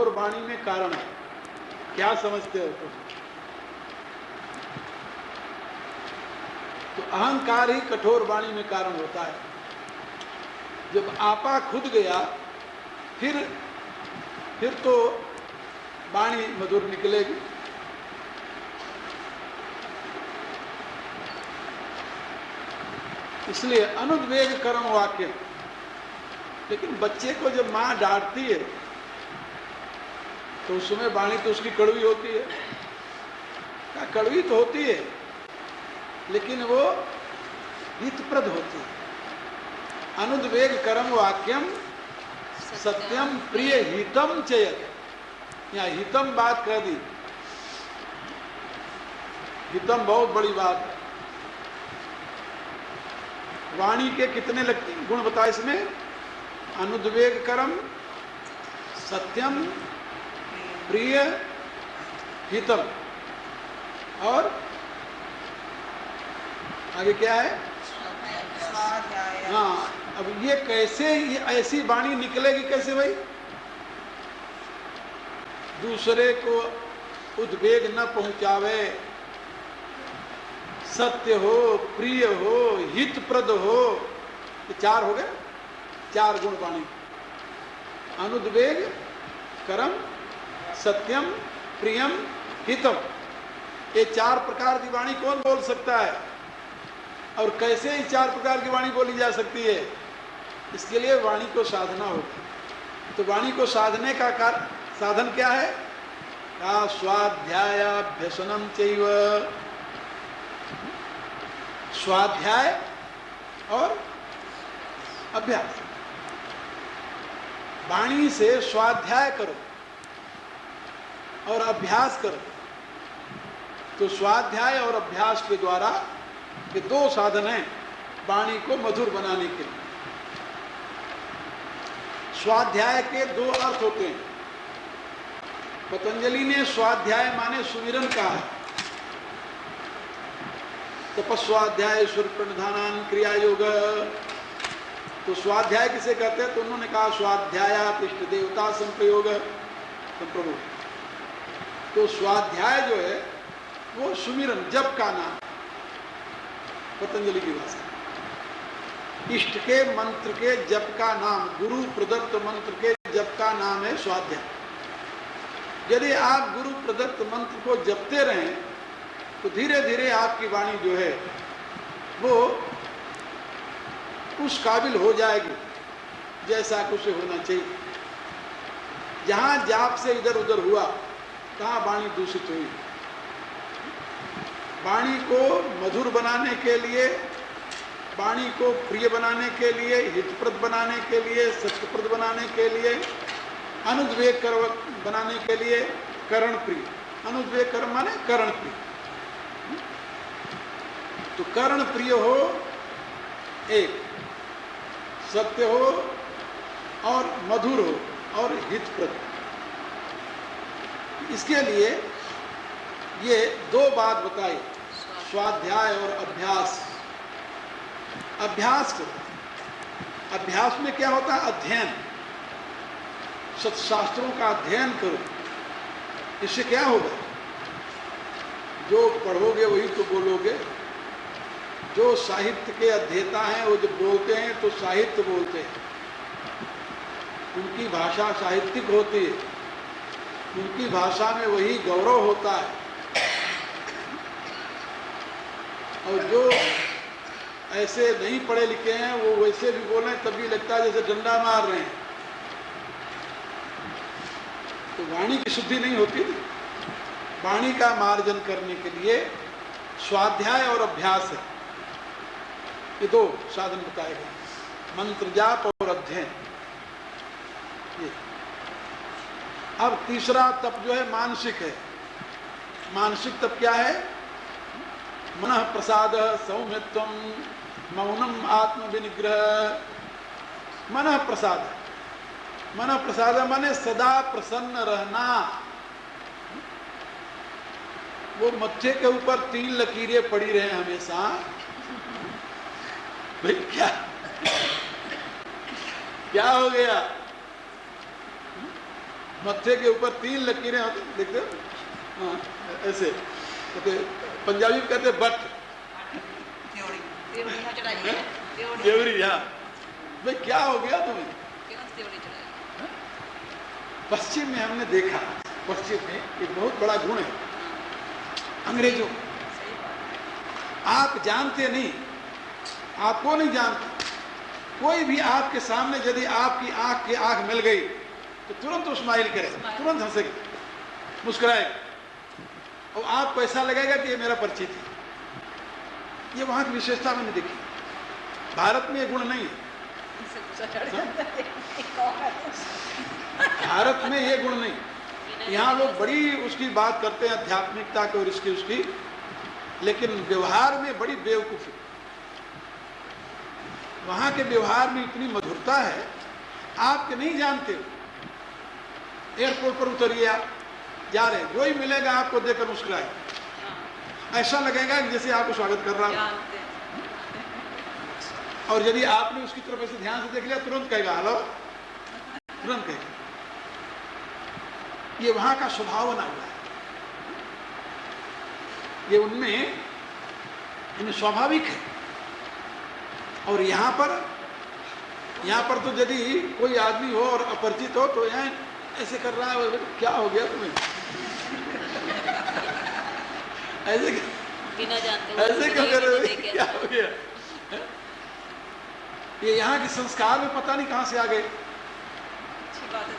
कठोर वाणी में कारण है। क्या समझते हो तुम? तो अहंकार ही कठोर वाणी में कारण होता है। जब आपा खुद गया फिर तो वाणी मधुर निकलेगी। इसलिए अनुद्वेग कर्म वाक्य। लेकिन बच्चे को जब माँ डांटती है तो उसमें वाणी तो उसकी कड़वी होती है। क्या कड़वी तो होती है, लेकिन वो हितप्रद होती है। अनुद्वेग कर्म वाक्यम सत्यम प्रिय हितम चयत। यहाँ हितम बात कह दी। हितम बहुत बड़ी बात है। वाणी के कितने लगते गुण बताए इसमें? अनुद्वेग कर्म, सत्यम, प्रिय, हितम, और आगे क्या है? हाँ, अब ये कैसे, ये ऐसी वाणी निकलेगी कैसे भाई? दूसरे को उद्वेग न पहुंचावे, सत्य हो, प्रिय हो, हितप्रद हो। ये चार हो गए, चार गुण वाणी। अनुद्वेग कर्म, सत्यम, प्रियम, हितम। ये चार प्रकार की वाणी कौन बोल सकता है? और कैसे इस चार प्रकार की वाणी बोली जा सकती है? इसके लिए वाणी को साधना होगी। तो वाणी को साधने का साधन क्या है? स्वाध्यायाभ्यसनम चैव। स्वाध्याय और अभ्यास। वाणी से स्वाध्याय करो और अभ्यास करो। तो स्वाध्याय और अभ्यास के द्वारा ये दो साधन हैं वाणी को मधुर बनाने के लिए। स्वाध्याय के दो अर्थ होते हैं। पतंजलि ने स्वाध्याय माने सुमिरन कहा है। तपस्वाध्याय ईश्वर प्रणिधान क्रिया योग। तो स्वाध्याय किसे कहते हैं? तो उन्होंने कहा स्वाध्याय इष्ट देवता संप्रयोग संप्रभु। तो स्वाध्याय जो है वो सुमिरन, जप का नाम, पतंजलि की भाषा। इष्ट के मंत्र के जप का नाम, गुरु प्रदत्त मंत्र के जप का नाम है स्वाध्याय। यदि आप गुरु प्रदत्त मंत्र को जपते रहें तो धीरे धीरे आपकी वाणी जो है वो उस काबिल हो जाएगी जैसा कुछ होना चाहिए। जहां जाप से इधर उधर हुआ, कहां वाणी दूषित हुई। वाणी को मधुर बनाने के लिए, वाणी को प्रिय बनाने के लिए, हितप्रद बनाने के लिए, सत्यप्रद बनाने के लिए, अनुद्वेग बनाने के लिए करण प्रिय। अनुद्वेग कर्म माने करण प्रिय। तो करण प्रिय हो, एक सत्य हो और मधुर हो और हितप्रद। इसके लिए ये दो बात बताई, स्वाध्याय और अभ्यास। अभ्यास करो। अभ्यास में क्या होता है? अध्ययन। सत्शास्त्रों का अध्ययन करो। इससे क्या होगा? जो पढ़ोगे वही तो बोलोगे। जो साहित्य के अध्येता हैं वो जब बोलते हैं तो साहित्य बोलते हैं। उनकी भाषा साहित्यिक होती है। उनकी भाषा में वही गौरव होता है। और जो ऐसे नहीं पढ़े लिखे हैं वो वैसे भी बोलें तब भी लगता है जैसे डंडा मार रहे हैं। तो वाणी की शुद्धि नहीं होती। वाणी का मार्जन करने के लिए स्वाध्याय और अभ्यास है। ये दो साधन बताए गए, मंत्र जाप और अध्ययन। ये अब तीसरा तप जो है मानसिक है। मानसिक तप क्या है? मनः प्रसाद सौम्यत्वम मौनम आत्म विनिग्रह। मनः प्रसाद, मनः प्रसाद माने सदा प्रसन्न रहना। वो मत्थे के ऊपर 3 लकीरें पड़ी रहे हमेशा। भाई क्या हो गया? मत्थे के ऊपर 3 लकीरें होती, देखते हो? हाँ, ऐसे तो पंजाबी में कहते बट देवरी। हाँ भाई, क्या हो गया तुम्हें? पश्चिम में हमने देखा, पश्चिम में एक बहुत बड़ा गुण है अंग्रेजों। आप जानते नहीं, आपको नहीं जानते, कोई भी आपके सामने यदि आपकी आंख की आंख मिल गई तो तुरंत वो स्माइल करे, तुरंत हंसेगा, मुस्कुराएगा, और आपको ऐसा लगेगा कि ये मेरा परिचित है। ये वहां की विशेषता मैंने देखी। भारत में ये गुण नहीं है। भारत में ये गुण नहीं। यहाँ लोग बड़ी उसकी बात करते हैं आध्यात्मिकता की और इसकी उसकी, लेकिन व्यवहार में बड़ी बेवकूफी। वहां के व्यवहार में इतनी मधुरता है, आपके नहीं जानते। एयरपोर्ट पर उतरिए, आप जा रहे हैं, जो ही मिलेगा आपको देखकर मुस्कुराए, ऐसा लगेगा जैसे आपको स्वागत कर रहा है। और यदि आपने उसकी तरफ ऐसे ध्यान से देख लिया, तुरंत कहेगा हेलो, तुरंत कहेगा। ये वहां का स्वभाव बना हुआ है, ये उनमें इन्हें स्वाभाविक है। और यहाँ पर तो यदि कोई आदमी हो और अपरिचित हो तो यहाँ ऐसे कर रहा है, क्या हो गया तुम्हें? ऐसे बिना जानते ऐसे क्यों कर रहे हो, क्या हो गया? ये यहाँ के संस्कार में पता नहीं कहाँ से आ गए।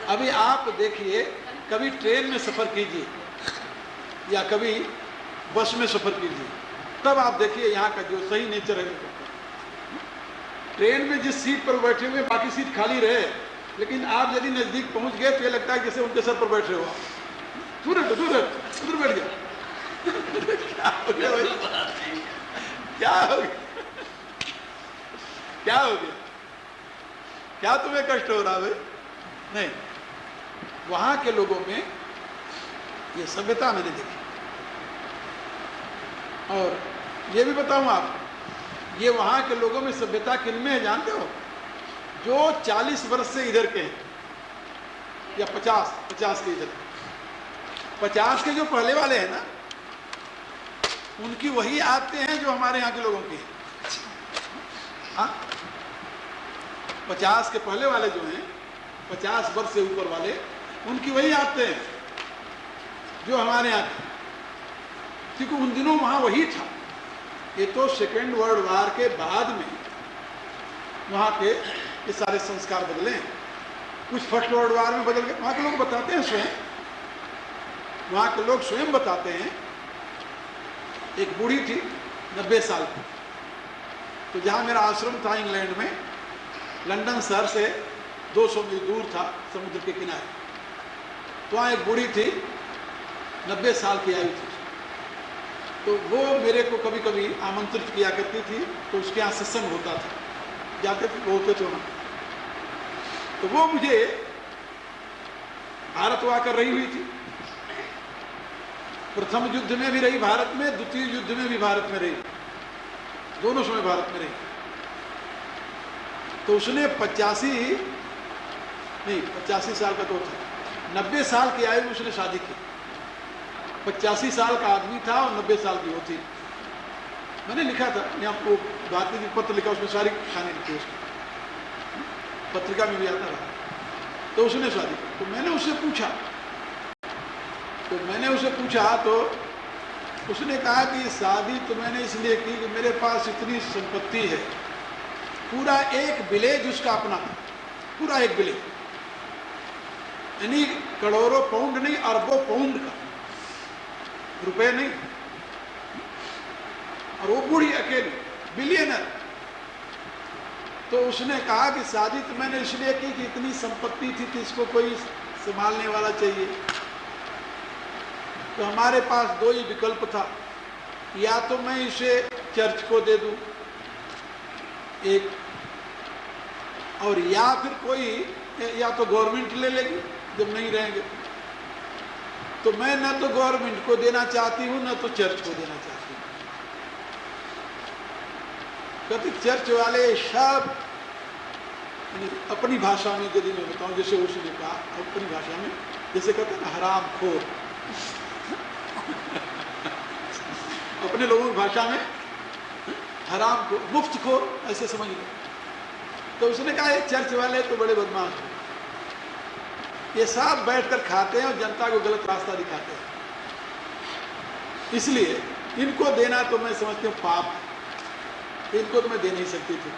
अभी आप देखिए, कभी ट्रेन में सफर कीजिए या कभी बस में सफर कीजिए, तब आप देखिए यहाँ का जो सही नेचर है। ट्रेन में जिस सीट पर बैठे हुए बाकी सीट खाली रहे, लेकिन आप यदि नजदीक पहुंच गए तो ये लगता है जैसे उनके सर पर बैठ रहे हो। दूर उधर बैठ गया। क्या हो गया भाई? क्या हो गया? क्या हो गया? क्या तुम्हें कष्ट हो रहा भाई? नहीं, वहां के लोगों में ये सभ्यता मैंने देखी। और ये भी बताऊं आप, ये वहां के लोगों में सभ्यता किनमें है जानते हो? जो 40 वर्ष से इधर के हैं या 50 के इधर, 50 के जो पहले वाले हैं ना, उनकी वही आते हैं जो हमारे यहाँ के लोगों की है। हाँ, 50 के पहले वाले जो हैं, 50 वर्ष से ऊपर वाले, उनकी वही आते हैं जो हमारे यहाँ के, क्योंकि उन दिनों वहाँ वही था। ये तो सेकेंड वर्ल्ड वार के बाद में वहाँ के ये सारे संस्कार बदले हैं। कुछ फर्स्ट वर्ल्ड वार में बदल गए। वहाँ के लोग बताते हैं स्वयं, वहाँ के लोग स्वयं बताते हैं। एक बूढ़ी थी 90 साल की, तो जहाँ मेरा आश्रम था इंग्लैंड में, लंदन शहर से 200 मील दूर था, समुद्र के किनारे। तो वहाँ एक बूढ़ी थी, 90 साल की आयु थी। तो वो मेरे को कभी कभी आमंत्रित किया करती थी, तो उसके यहाँ सत्संग होता था, जाते थे, बोलते थे वहाँ। तो वो मुझे भारत आकर रही हुई थी। प्रथम युद्ध में भी रही भारत में, द्वितीय युद्ध में भी भारत में रही, दोनों समय भारत में रही। तो उसने 85 साल का तो था, 90 साल की आयु में उसने शादी की। 85 साल का आदमी था और 90 साल की वो थी। मैंने लिखा था यहाँ को, भारतीय जी पत्र लिखा, उसमें सारी कहानी लिखी, उसकी पत्रिका में भी आता रहा। तो उसने शादी की। तो मैंने उससे पूछा तो उसने कहा कि शादी तो मैंने इसलिए की कि मेरे पास इतनी संपत्ति है, पूरा एक विलेज उसका अपना था, पूरा एक विलेज, यानी करोड़ों पाउंड नहीं, अरबों पाउंड का, रुपए नहीं। और वो बूढ़ी अकेली बिलियनर। तो उसने कहा कि शादी तो मैंने इसलिए की कि इतनी संपत्ति थी कि इसको कोई संभालने वाला चाहिए। तो हमारे पास 2 ही विकल्प था, या तो मैं इसे चर्च को दे दूं एक, और या फिर कोई, या तो गवर्नमेंट ले लेगी जब नहीं रहेंगे। तो मैं न तो गवर्नमेंट को देना चाहती हूँ, न तो चर्च को देना चाहती हूँ। कहते चर्च वाले सब अपनी भाषा में, यदि मैं बताऊं, जैसे उसने कहा अपनी भाषा में, जैसे कहते हैं ना हराम खोर, अपने लोगों की भाषा में हराम खोर, मुफ्त खोर ऐसे समझ लो। तो उसने कहा ये चर्च वाले तो बड़े बदमाश हैं, ये सब बैठकर खाते हैं और जनता को गलत रास्ता दिखाते हैं, इसलिए इनको देना तो मैं समझती हूँ पाप है, इनको तो मैं दे नहीं सकती थी।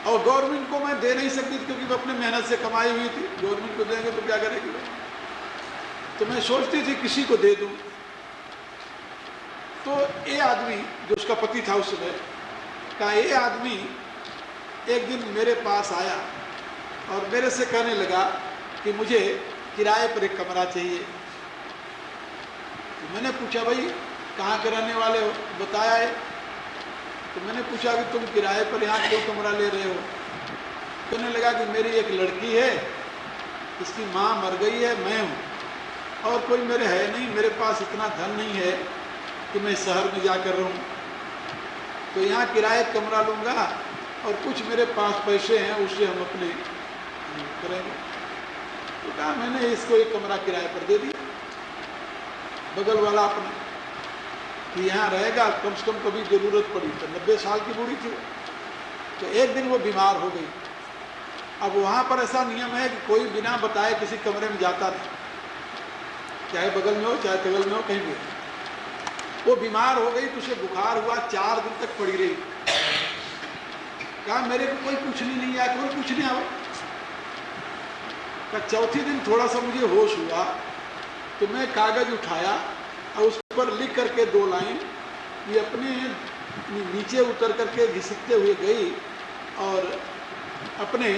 और गवर्नमेंट को मैं दे नहीं सकती थी क्योंकि वो अपने मेहनत से कमाई हुई थी, गवर्नमेंट को देंगे तो क्या करेगी। तो मैं सोचती थी किसी को दे दूं। तो ये आदमी जो उसका पति था उस समय का, ये आदमी एक दिन मेरे पास आया और मेरे से कहने लगा कि मुझे किराए पर एक कमरा चाहिए। तो मैंने पूछा भाई कहाँ के रहने वाले हो, बताया है। तो मैंने पूछा कि तुम किराए पर यहाँ क्यों कमरा ले रहे हो। कहने लगा कि मेरी एक लड़की है, इसकी माँ मर गई है, मैं हूँ और कोई मेरे है नहीं, मेरे पास इतना धन नहीं है कि मैं शहर में जाकर रहूँ, तो यहाँ किराए कमरा लूँगा और कुछ मेरे पास पैसे हैं उससे हम अपने करेंगे। तो कहा मैंने इसको एक कमरा किराए पर दे दिया, बगल वाला अपना, कि यहाँ रहेगा, कम से कम कभी ज़रूरत पड़ी। तो 90 साल की बूढ़ी थी। तो एक दिन वो बीमार हो गई। अब वहाँ पर ऐसा नियम है कि कोई बिना बताए किसी कमरे में जाता नहीं, चाहे बगल में हो चाहे बगल में हो, कहीं भी। वो बीमार हो गई तो उसे बुखार हुआ, 4 दिन तक पड़ी रही। कहा मेरे को कोई पूछने नहीं आया, कोई पूछने आवे। चौथी दिन थोड़ा सा मुझे होश हुआ तो मैं कागज उठाया और उस पर लिख करके 2 लाइन ये अपने नीचे उतर करके घिसकते हुए गई और अपने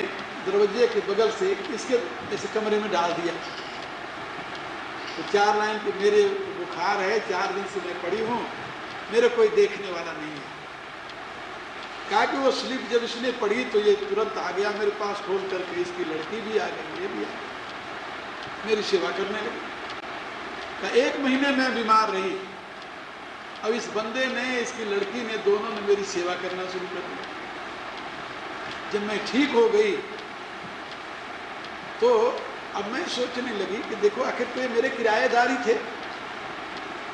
दरवाजे के बगल से इसके ऐसे कमरे में डाल दिया। तो 4 लाइन कि मेरे बुखार है, 4 दिन से मैं पड़ी हूँ, मेरे कोई देखने वाला नहीं है। कहा कि वो स्लिप जब इसने पढ़ी तो ये तुरंत आ गया मेरे पास, खोल करके इसकी लड़की भी आ गई, ये भी आ गई, मेरी सेवा करने लगी। 1 महीने में बीमार रही। अब इस बंदे ने, इसकी लड़की ने, दोनों ने मेरी सेवा करना शुरू कर दिया। जब मैं ठीक हो गई तो अब मैं सोचने लगी कि देखो आखिर तो ये मेरे किराएदारी थे,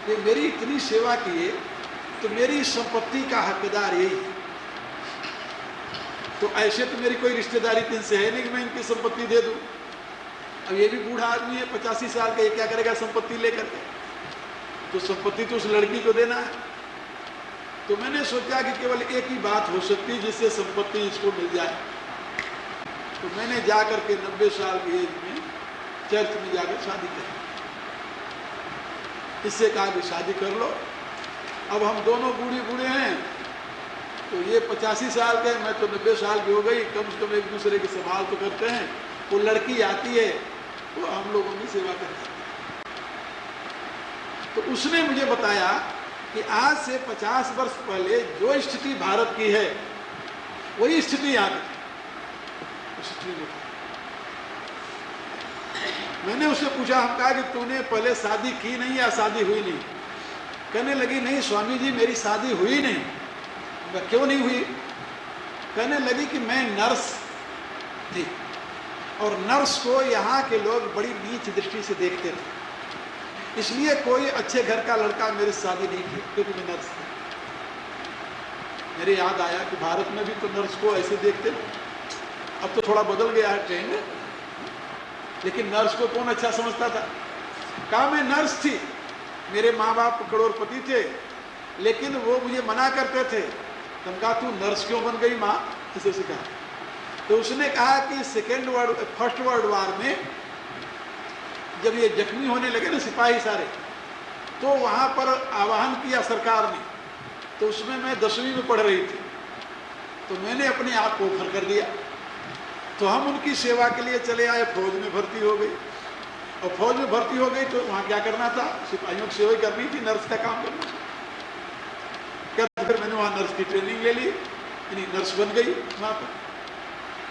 ये मेरी इतनी सेवा किए तो मेरी संपत्ति का हकदार यही है। तो ऐसे तो मेरी कोई रिश्तेदारी इनसे है नहीं कि मैं इनकी संपत्ति दे दूं। अब ये भी बूढ़ा आदमी है, 85 साल का, ये क्या करेगा संपत्ति लेकर के। तो संपत्ति तो उस लड़की को देना है। तो मैंने सोचा कि केवल एक ही बात हो सकती है जिससे संपत्ति इसको मिल जाए। तो मैंने जाकर के 90 साल की एज में चर्च में जाकर शादी करी। इससे कहा कि शादी कर लो। अब हम दोनों बूढ़े बूढ़े हैं, तो ये 85 साल के, मैं तो 90 साल की हो गई, कम से कम एक दूसरे की संभाल तो करते हैं। वो लड़की आती है तो हम लोगों की सेवा करते हैं। तो उसने मुझे बताया कि आज से 50 वर्ष पहले जो स्थिति भारत की है वही स्थिति यहाँ की। मैंने उससे पूछा, हम कहा कि तूने पहले शादी की नहीं या शादी हुई नहीं। कहने लगी नहीं स्वामी जी मेरी शादी हुई नहीं। क्यों नहीं हुई? कहने लगी कि मैं नर्स थी और नर्स को यहाँ के लोग बड़ी नीच दृष्टि से देखते थे, इसलिए कोई अच्छे घर का लड़का मेरे शादी नहीं की क्योंकि मैं नर्स थी। मेरे याद आया कि भारत में भी तो नर्स को ऐसे देखते थे। अब तो थोड़ा बदल गया है ट्रेंड, लेकिन नर्स को कौन अच्छा समझता था? कहा मैं नर्स थी, मेरे माँ बाप करोड़पति थे, लेकिन वो मुझे मना करते थे। तुम कहा तू नर्स क्यों बन गई माँ, इसे से कहा। तो उसने कहा कि फर्स्ट वर्ल्ड वार में जब ये जख्मी होने लगे ना सिपाही सारे, तो वहाँ पर आह्वान किया सरकार ने। तो उसमें मैं 10वीं में पढ़ रही थी, तो मैंने अपने आप को ऑफर कर दिया। तो हम उनकी सेवा के लिए चले आए, फौज में भर्ती हो गई। और फौज में भर्ती हो गई तो वहाँ क्या करना था? सिपाहियों की सेवा करनी थी, नर्स का काम करना था। क्या फिर मैंने वहाँ नर्स की ट्रेनिंग ले ली, यानी नर्स बन गई वहाँ पर।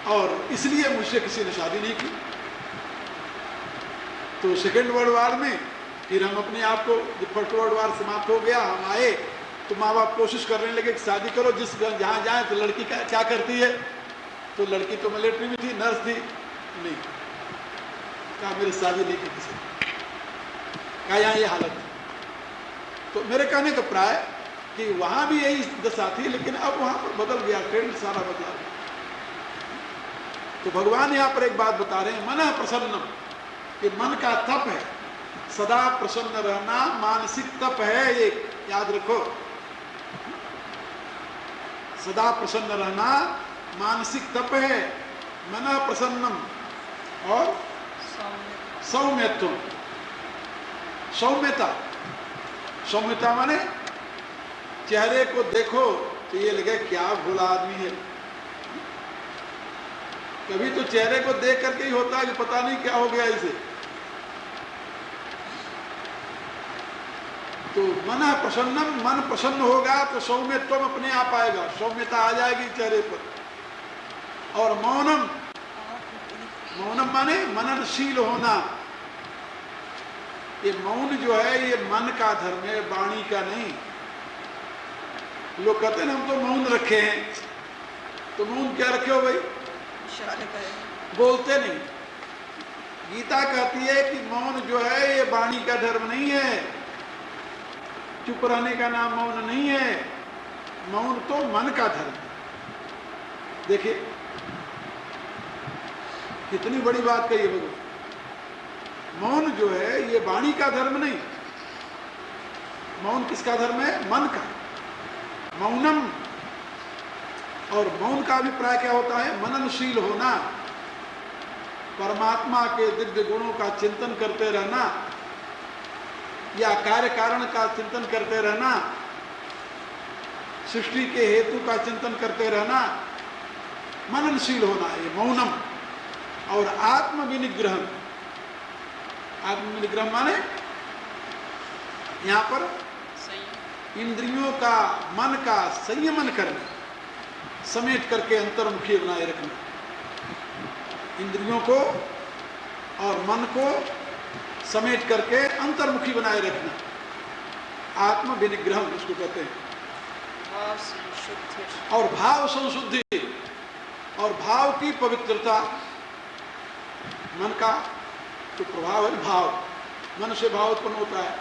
और इसलिए मुझसे किसी ने शादी नहीं की। तो सेकेंड वर्ल्ड वार में फिर हम अपने आप को, जब फर्स्ट वर्ल्ड वार समाप्त हो गया, हम आए तो माँ बाप कोशिश करने लगे कि शादी करो, जिस जहाँ जाए। तो लड़की क्या करती है? तो लड़की तो मिलिट्री में थी, नर्स थी नहीं। कहा मेरी शादी नहीं की किसी, कहा यहाँ ये हालत है। तो मेरे कहने का प्राय कि वहां भी यही दशा थी, लेकिन अब वहां पर बदल गया, ट्रेंड सारा बदला गया। तो भगवान यहाँ पर एक बात बता रहे हैं, मन प्रसन्नम, कि मन का तप है, सदा प्रसन्न रहना मानसिक तप है, एक याद रखो, सदा प्रसन्न रहना मानसिक तप है, मन प्रसन्नम। और सौम्यत्व, सौम्यता, सौम्यता माने चेहरे को देखो तो ये लगे क्या भोला आदमी है। कभी तो चेहरे को देख करके ही होता है कि पता नहीं क्या हो गया इसे। तो मन प्रसन्नम, मन प्रसन्न होगा तो सौम्यत्व अपने आप आएगा, सौम्यता आ जाएगी चेहरे पर। और मौनम, मौनम माने मननशील होना। ये मौन जो है ये मन का धर्म है, वाणी का नहीं। लोग कहते हैं हम तो मौन रखे हैं, तो मौन क्या रखे हो भाई? बोलते नहीं। गीता कहती है कि मौन जो है ये वाणी का धर्म नहीं है, चुप रहने का नाम मौन नहीं है, मौन तो मन का धर्म है। देखिए कितनी बड़ी बात कही है भगवान। मौन जो है ये वाणी का धर्म नहीं, मौन किसका धर्म है? मन का। मौनम, और मौन का अभिप्राय क्या होता है? मननशील होना, परमात्मा के दिव्य गुणों का चिंतन करते रहना, या कार्य कारण का चिंतन करते रहना, सृष्टि के हेतु का चिंतन करते रहना, मननशील होना, ये मौनम। और आत्म विनिग्रह, आत्म विनिग्रह माने यहां पर इंद्रियों का, मन का संयमन करना, समेट करके अंतर्मुखी बनाए रखना, इंद्रियों को और मन को समेट करके अंतर्मुखी बनाए रखना, आत्म विनिग्रह इसको कहते हैं। और भाव संशुद्धि, और भाव की पवित्रता, मन का तो प्रभाव है भाव, मन से भाव उत्पन्न होता है,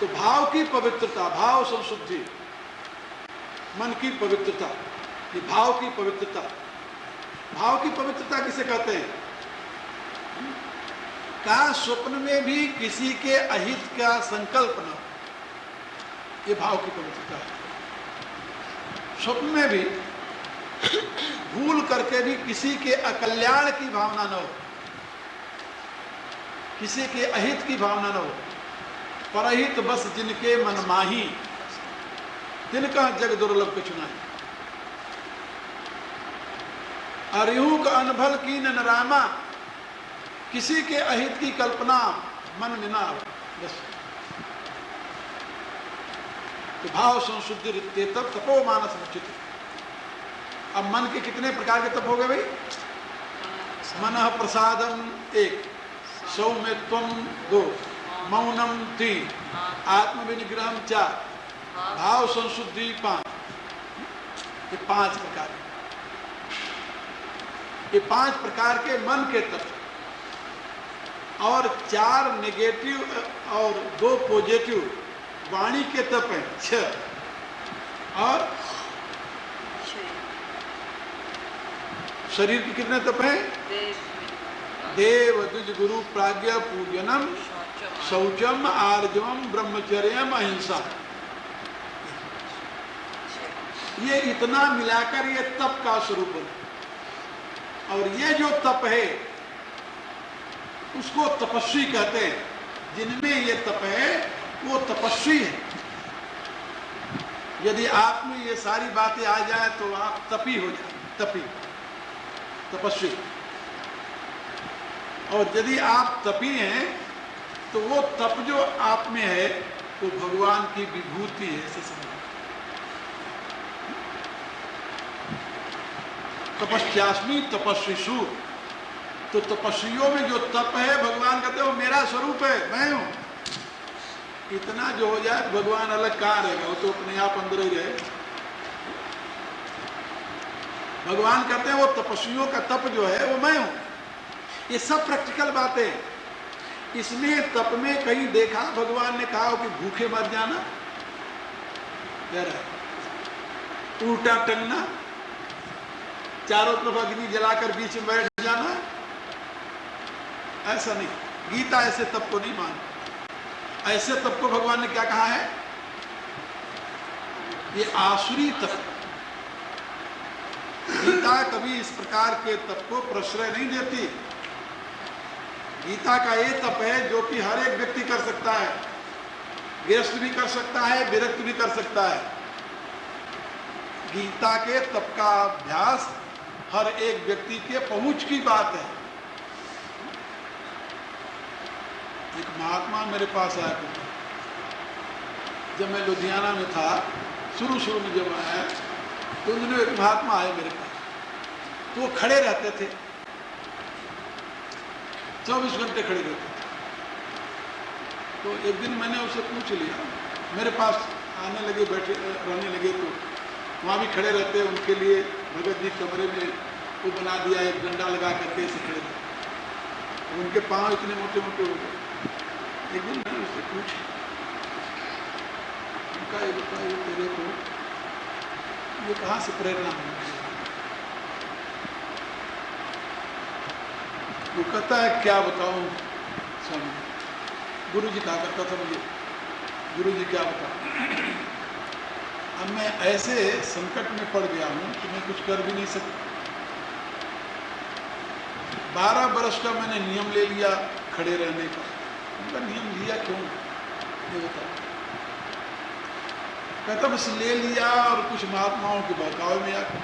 तो भाव की पवित्रता, भाव संशुद्धि, मन की पवित्रता, ये भाव की पवित्रता। भाव की पवित्रता किसे कहते हैं? का स्वप्न में भी किसी के अहित का संकल्प न हो, ये भाव की पवित्रता है। स्वप्न में भी भूल करके भी किसी के अकल्याण की भावना न हो, किसी के अहित की भावना न हो। परहित बस जिनके मन माही, तिनका जग दुर्लभ कुछ नहीं। अरिहू का अनभल की नरामा, किसी के अहित की कल्पना मन में ना हो, बस। तो भाव संशुद्धि रित्ते तब तपो मानस मुचित। अब मन के कितने प्रकार के तप हो गए भाई? मन प्रसादम 1, सौम्यत्वम 2, मौनम 3, आत्म विनिग्रहम 4, भाव संशुद्धि 5। ये 5 प्रकार, ये 5 प्रकार के मन के तत्व, और 4 नेगेटिव और 2 पॉजिटिव वाणी के तप हैं 6। और शरीर के कितने तप हैं? देव द्विज गुरु प्राज्ञ पूजनम शौचम आर्जवम ब्रह्मचर्यम अहिंसा। ये इतना मिलाकर ये तप का स्वरूप है। और ये जो तप है उसको तपस्वी कहते हैं। जिनमें ये तप है वो तपस्वी है। यदि आप में ये सारी बातें आ जाए तो आप तपी हो जाए, तपी, तपस्वी। और यदि आप तपी हैं तो वो तप जो आप में है वो भगवान की विभूति है, ऐसे समझो। तपस्यास्मि तपस्वीषु, तो तपस्वियों में जो तप है भगवान कहते हैं वो मेरा स्वरूप है, मैं हूं। इतना जो हो जाए भगवान अलग कहाँ रहेगा, वो तो अपने आप अंदर ही रहे। भगवान कहते हैं वो तपस्वियों का तप जो है वो मैं हूं। ये सब प्रैक्टिकल बातें। इसमें तप में कहीं देखा भगवान ने कहा हो कि भूखे मर जाना, उल्टा टंगना, चारों तरफ अग्नि जलाकर बीच में बैठ जाना, ऐसा नहीं। गीता ऐसे तप को नहीं मानती। ऐसे तप को भगवान ने क्या कहा है? ये आसुरी तप। गीता कभी इस प्रकार के तप को प्रश्रय नहीं देती। गीता का ये तप है जो कि हर एक व्यक्ति कर सकता है, गृहस्थ भी कर सकता है, विरक्त भी कर सकता है। गीता के तप का अभ्यास हर एक व्यक्ति के पहुंच की बात है। एक महात्मा मेरे पास आया, जब मैं लुधियाना में था, शुरू में जब आया तो उन दिनों एक महात्मा आए मेरे पास, तो वो खड़े रहते थे, 24 घंटे खड़े रहते थे। तो एक दिन मैंने उसे पूछ लिया, मेरे पास आने लगे, बैठे रहने लगे, तो वहाँ भी खड़े रहते। उनके लिए भगत जी कमरे में वो बना दिया, एक डंडा लगा करके ऐसे खड़े रहते। उनके पाँव इतने मोटे मोटे हो गए। एक दिन मैंने उससे पूछा, उनका ये बताइए तेरे को ये कहाँ से प्रेरणा मिली? वो कहता है क्या बताऊं स्वामी, गुरु जी कहा करता था मुझे, गुरु जी क्या बताऊं, अब मैं ऐसे संकट में पड़ गया हूं कि मैं कुछ कर भी नहीं सकता। 12 वर्ष का मैंने नियम ले लिया खड़े रहने का। उनका नियम लिया क्यों ये बताओ? कहता बस ले लिया और कुछ महात्माओं के बहकावे में आकर।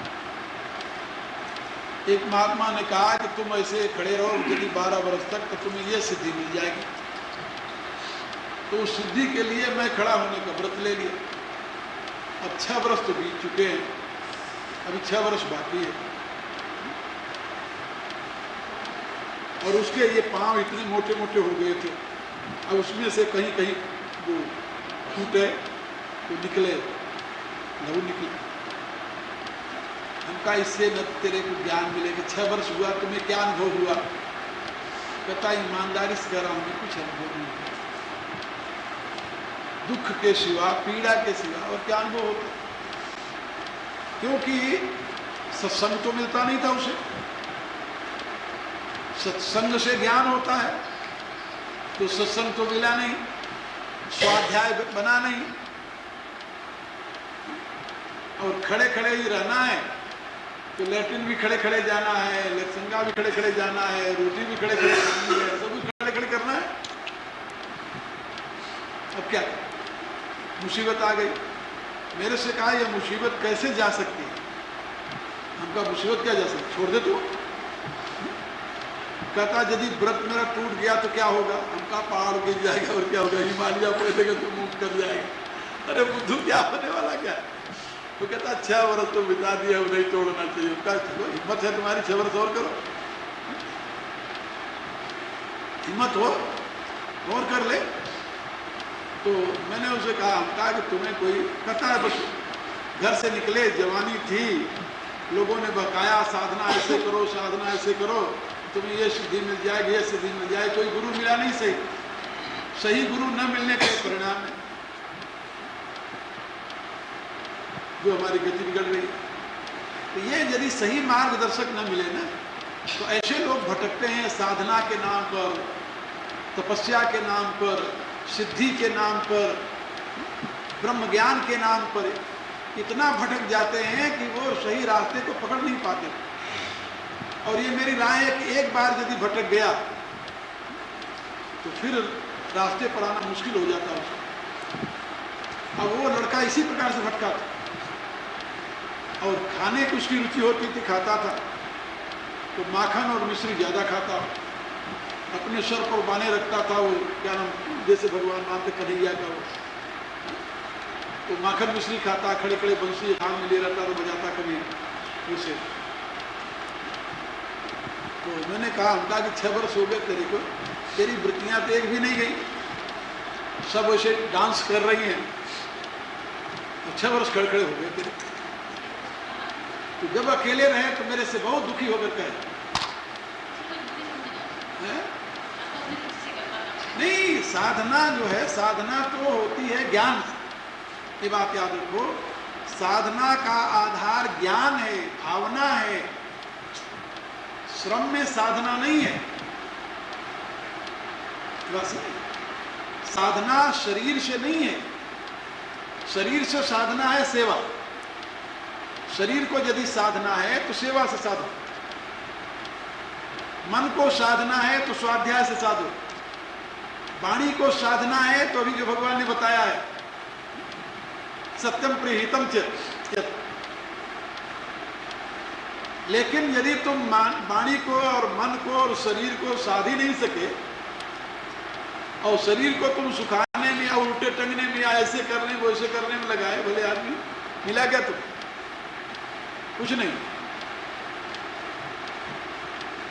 एक महात्मा ने कहा कि तुम ऐसे खड़े रहो यदि 12 वर्ष तक तो तुम्हें ये सिद्धि मिल जाएगी। तो उस सिद्धि के लिए मैं खड़ा होने का व्रत ले लिया। अब 6 वर्ष तो बीत चुके हैं, अभी 6 वर्ष बाकी है। और उसके ये पांव इतने मोटे मोटे हो गए थे, अब उसमें से कहीं कहीं वो छूटे तो निकले, लहू निकले। उनका इससे न तेरे को ज्ञान मिलेगा। 6 वर्ष हुआ, तुम्हें क्या अनुभव हुआ? कहता ईमानदारी से कह रहा हूँ, कुछ अनुभव नहीं, दुख के सिवा, पीड़ा के सिवा और क्या अनुभव होता? क्योंकि सत्संग तो मिलता नहीं था उसे। सत्संग से ज्ञान होता है, तो सत्संग तो मिला नहीं, स्वाध्याय बना नहीं, और खड़े खड़े ही रहना है। तो लैट्रिन भी खड़े खड़े जाना है, लक्षंगा भी खड़े खड़े जाना है, रोटी भी खड़े खड़े खानी है, सब कुछ खड़े खड़े करना है। अब क्या मुसीबत आ गई। मेरे से कहा यह मुसीबत कैसे जा सकती है? हमका मुसीबत क्या जा सकती, छोड़ दे तू। कहता यदि व्रत मेरा टूट गया तो क्या होगा? हमका पहाड़ गिर जाएगा और क्या होगा, हिमालय पड़ेगा तो मुक्त कर जाएगा। अरे बुद्धू क्या होने वाला क्या? तो कहता 6 वर्ष तो बिता दिया, नहीं तोड़ना चाहिए। उनका चलो हिम्मत है तुम्हारी, 6 वर्ष और करो, हिम्मत हो और कर ले। तो मैंने उसे कहा कि तुम्हें कोई कहता है, बस घर से निकले, जवानी थी, लोगों ने बकाया साधना ऐसे करो, साधना ऐसे करो, तुम्हें ये सिद्धि मिल जाएगी, ये सिद्धि मिल जाए। कोई गुरु मिला नहीं सही, सही गुरु न मिलने के परिणाम है जो हमारी गति बिगड़ रही है। तो ये यदि सही मार्गदर्शक न मिले ना, तो ऐसे लोग भटकते हैं साधना के नाम पर, तपस्या के नाम पर, सिद्धि के नाम पर, ब्रह्म ज्ञान के नाम पर इतना भटक जाते हैं कि वो सही रास्ते को पकड़ नहीं पाते। और ये मेरी राय है कि एक बार यदि भटक गया तो फिर रास्ते पर आना मुश्किल हो जाता है। अब वो लड़का इसी प्रकार से भटका था, और खाने की उसकी रुचि होती थी, खाता था तो माखन और मिश्री ज़्यादा खाता, अपने सर पर बाने रखता था, वो क्या नाम, जैसे भगवान नाम थे कन्हैया का, वो तो माखन मिश्री खाता, खड़े खड़े बंसी हाथ में ले रहता तो बजाता कभी उसे। तो मैंने कहा उनका कि 6 वर्ष हो गए तेरे को, तेरी वृत्तियां तो एक भी नहीं गई, सब ऐसे डांस कर रही हैं, 6 वर्ष खड़े खड़े हो गए तेरे। तो जब अकेले रहे तो मेरे से बहुत दुखी होकर कहे, साधना जो है, साधना तो होती है ज्ञान से। ये बात याद रखो, साधना का आधार ज्ञान है, भावना है, श्रम में साधना नहीं है। बस साधना शरीर से नहीं है, शरीर से साधना है सेवा। शरीर को यदि साधना है तो सेवा से साधो, मन को साधना है तो स्वाध्याय से साधो, वाणी को साधना है तो अभी जो भगवान ने बताया है सत्यम प्रीहितम च। लेकिन यदि तुम वाणी को और मन को और शरीर को साध ही नहीं सके और शरीर को तुम सुखाने में या उल्टे टंगने में या ऐसे करने वैसे करने में लगाए, भले आदमी, मिला क्या तुम? कुछ नहीं।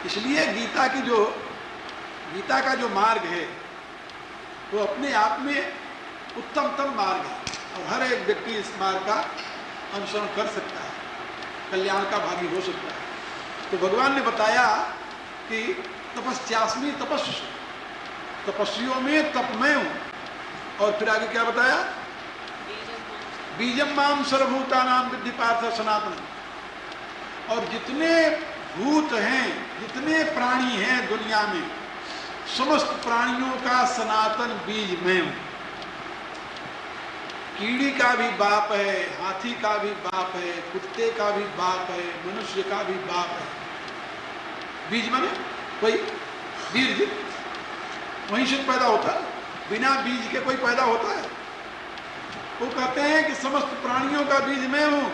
इसलिए गीता का जो मार्ग है वो अपने आप में उत्तमतम मार्ग है और हर एक व्यक्ति इस मार्ग का अनुसरण कर सकता है, कल्याण का भागी हो सकता है। तो भगवान ने बताया कि तपस्यास्मि तपस्वी, तपस्वियों में तप मैं हूं। और फिर आगे क्या बताया? बीजम माम सर्वभूतानां विद्धि पार्थ सनातन। और जितने भूत हैं, जितने प्राणी हैं दुनिया में, समस्त प्राणियों का सनातन बीज मैं हूं। कीड़ी का भी बाप है, हाथी का भी बाप है, कुत्ते का भी बाप है, मनुष्य का भी बाप है। बीज माने कोई बीज वहीं से पैदा होता है, बिना बीज के कोई पैदा होता है? वो कहते हैं कि समस्त प्राणियों का बीज मैं हूं।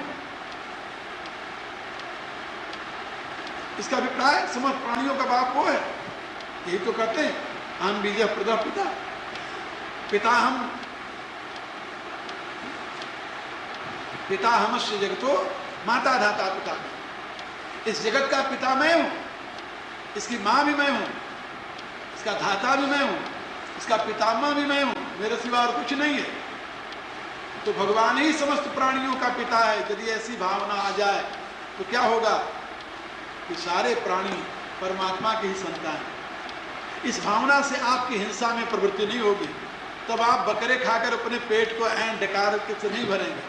इसका अभिप्राय समस्त प्राणियों का बाप वो है, यही तो कहते हैं। हम बीज प्रदा पिता, पिता हम, पिता हमस्य जगतो माता धाता पिता। इस जगत का पिता मैं हूं, इसकी मां भी मैं हूं, इसका धाता भी मैं हूं, इसका पितामह भी मैं हूं, मेरे सिवा और कुछ नहीं है। तो भगवान ही समस्त प्राणियों का पिता है। यदि ऐसी भावना आ जाए तो क्या होगा कि सारे प्राणी परमात्मा के ही संतान हैं। इस भावना से आपकी हिंसा में प्रवृत्ति नहीं होगी, तब आप बकरे खाकर अपने पेट को ऐन डकार से नहीं भरेंगे।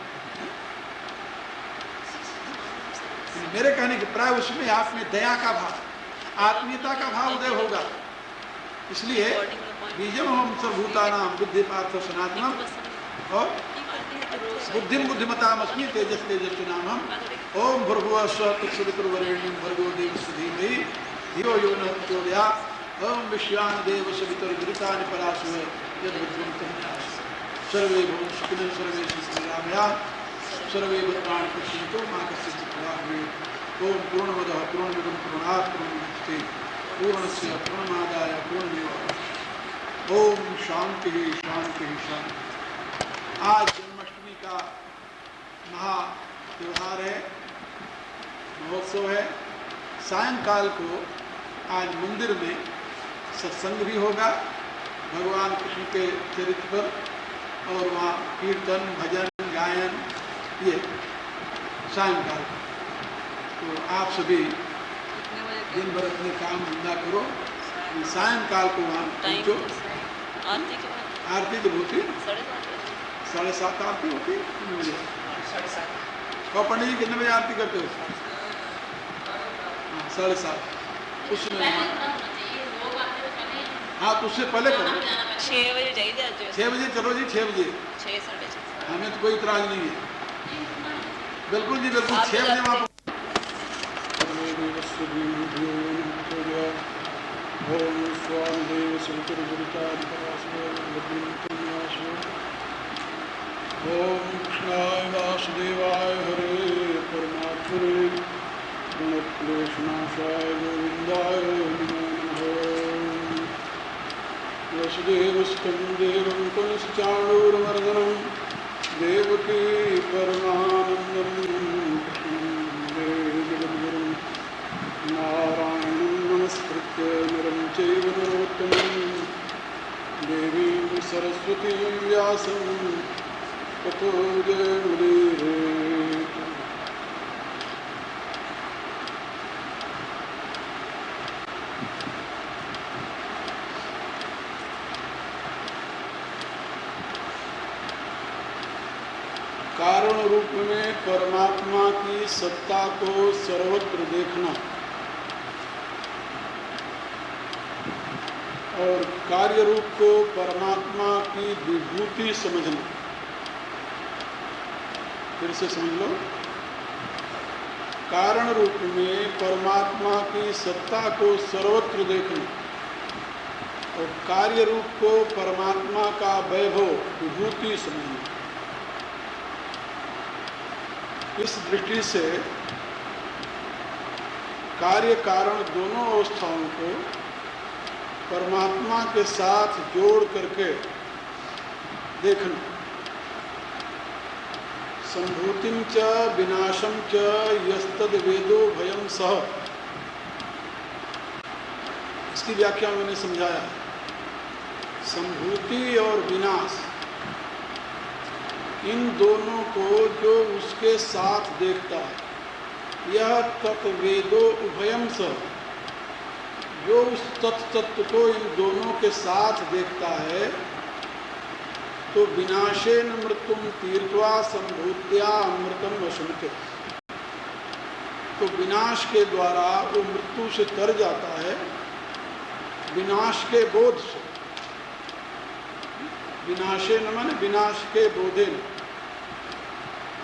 मेरे कहने के प्राय उसमें आप में दया का भाव, आत्मीयता का भाव उदय होगा। इसलिए बीजम हम सर्वभूतानां बुद्धि पार्थ सनातनम और बुद्धिम बुद्धिमतामस्मि तेजस तेजस्विनामहम्। ओम भूर्भुवः स्वः तत्सवितुर्वरेण्यं भर्गो देवस्य धीमहि धियो यो नः प्रचोदयात्। ओम विश्वानदेव सवितुर्वृतानि पराशुः यद्विद्वं तं न्यासः। सर्वे भवन्तु सुखिनः सर्वे सन्तु सर्वे भद्राणि पश्यन्तु मा कश्चित् दुःखभाग् भवेत्। ओम पूर्णमदः पूर्णमिदं पूर्णात् पूर्णमुदच्यते पूर्णस्य पूर्णमादाय पूर्णमेवावशिष्यते। ओम शांति शांति शांति। आज जन्माष्टमी का महा त्योहार है, महोत्सव है। सायंकाल को आज मंदिर में सत्संग भी होगा भगवान कृष्ण के चरित्र पर, और वहाँ कीर्तन भजन गायन ये सायंकाल। तो आप सभी दिन भर अपने काम धंधा करो, सायंकाल को वहाँ पहुँचो। आरती जब होती 7:30 आरती होती है, कितने बजे? 7:30। और पंडित जी कितने बजे आरती करते हो? 7:30। उसमें हाँ तो उससे पहले करो। 6 बजे चाहिए। 6 बजे चलो जी, 6 बजे। 6-6:30 हमें तो कोई इतराज नहीं है। बिल्कुल जी बिल्कुल, 6 बजे वहाँ। ओम स्वादेव ओम कृष्णाय वासुदेवाय हरे परमात्मने गुणक्लेशनाशाय गोविंदाय नमो नमः। वसुदेवस्तं देवं कंसचाणूरमर्दनं देवकी परमानन्दं कृष्णं नारायणं नमस्कृत्य नरं चैव नरोत्तमं देवीं सरस्वतीं व्यासं ततो जयमुदीरयेत्। रूप में परमात्मा की सत्ता को सर्वत्र देखना और कार्य रूप को परमात्मा की विभूति समझना। फिर से समझ लो, कारण रूप में परमात्मा की सत्ता को सर्वत्र देखना और कार्य रूप को परमात्मा का वैभव विभूति समझना। इस दृष्टि से कार्य कारण दोनों अवस्थाओं को परमात्मा के साथ जोड़ करके देखना। संभूतिं च विनाशं च यस्तद वेदो भयं सह, इसकी व्याख्या मैंने समझाया। संभूति और विनाश, इन दोनों को जो उसके साथ देखता है, यह तत्वेदो उभयं सह, जो उस तत्व को इन दोनों के साथ देखता है, तो विनाशेन मृत्युम तीर्थवा संभूत्या अमृतम वशमते, तो विनाश के द्वारा वो मृत्यु से तर जाता है, विनाश के बोध से। विनाशेन माने विनाश के बोधेन,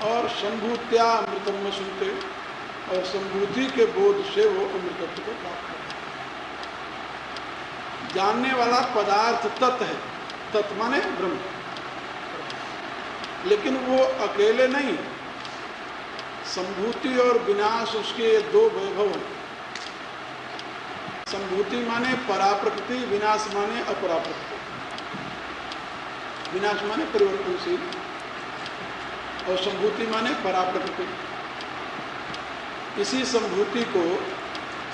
और संभूत्या अमृतम वशमते, और संभूति के बोध से वो अमृतत्व को प्राप्त करता है। जानने वाला पदार्थ तत् है, तत् माने ब्रह्म, लेकिन वो अकेले नहीं। संभूति और विनाश उसके दो वैभव हैं। संभूति माने पराप्रकृति, विनाश माने अपराप्रकृति। विनाश माने परिवर्तनशील और संभूति माने पराप्रकृति। इसी संभूति को,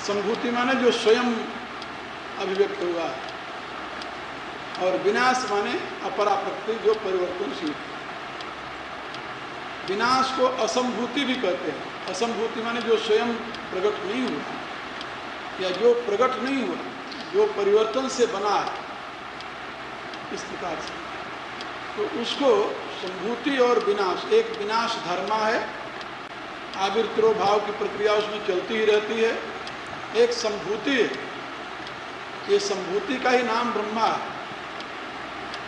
संभूति माने जो स्वयं अभिव्यक्त हुआ है, और विनाश माने अपराप्रकृति जो परिवर्तनशील। विनाश को असंभूति भी कहते हैं। असंभूति माने जो स्वयं प्रकट नहीं हुआ, या जो प्रकट नहीं हुआ, जो परिवर्तन से बना है, इस प्रकार से। तो उसको संभूति और विनाश, एक विनाश धर्मा है, आविर्तिरोभाव की प्रक्रिया उसमें चलती ही रहती है। एक संभूति है, ये संभूति का ही नाम ब्रह्मा है,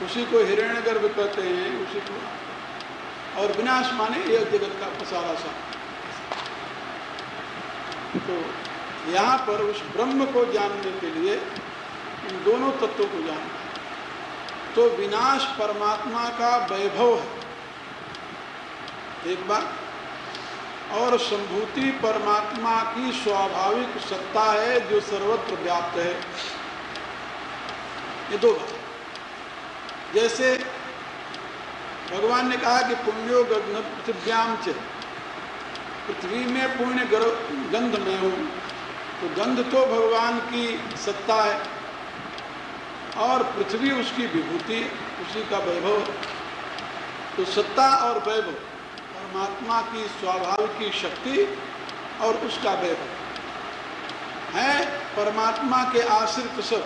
उसी को हिरण्यगर्भ कहते हैं, उसी को। और विनाश माने यह जगत का पसारा सा। तो यहाँ पर उस ब्रह्म को जानने के लिए इन दोनों तत्वों को जानना है। तो विनाश परमात्मा का वैभव है, एक बात, और संभूति परमात्मा की स्वाभाविक सत्ता है जो सर्वत्र व्याप्त है। ये दो बात। जैसे भगवान ने कहा कि पुण्यो पृथिव्याम च, पृथ्वी में पुण्य गंध में हूँ, तो गंध तो भगवान की सत्ता है और पृथ्वी उसकी विभूति, उसी का वैभव। तो सत्ता और वैभव परमात्मा की स्वाभाविक की शक्ति और उसका वैभव है। परमात्मा के आश्रित सब,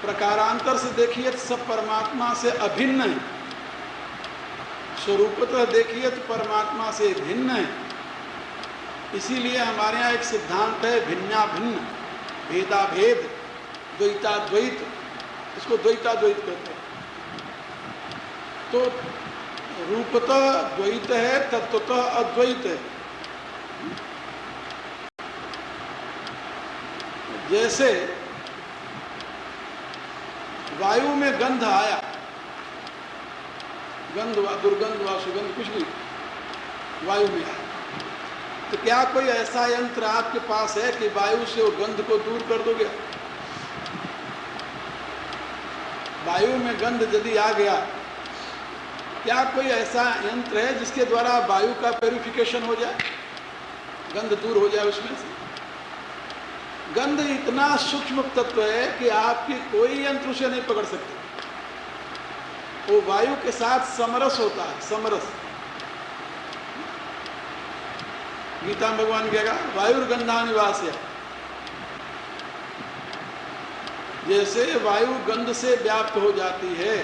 प्रकारांतर से देखिए तो सब परमात्मा से अभिन्न है, स्वरूपतः देखिए तो परमात्मा से भिन्न है। इसीलिए हमारे यहाँ एक सिद्धांत है, भिन्ना भिन्न, भेदा भेद, द्वैता द्वैत, इसको द्वैता द्वैत कहते हैं। तो रूपतः द्वैत है, तत्वतः अद्वैत है। जैसे वायु में गंध आया, गंध व दुर्गंध व सुगंध कुछ भी वायु में आया, तो क्या कोई ऐसा यंत्र आपके पास है कि वायु से वो गंध को दूर कर दोगे? वायु में गंध यदि आ गया, क्या कोई ऐसा यंत्र है जिसके द्वारा वायु का प्यूरिफिकेशन हो जाए, गंध दूर हो जाए उसमें से? गंध इतना सूक्ष्म तत्व है कि आपकी कोई यंत्र उसे नहीं पकड़ सकते। वो वायु के साथ समरस होता है, समरस। गीता में भगवान कहेगा वायुर्गंधा निवास्य, जैसे वायु गंध से व्याप्त हो जाती है।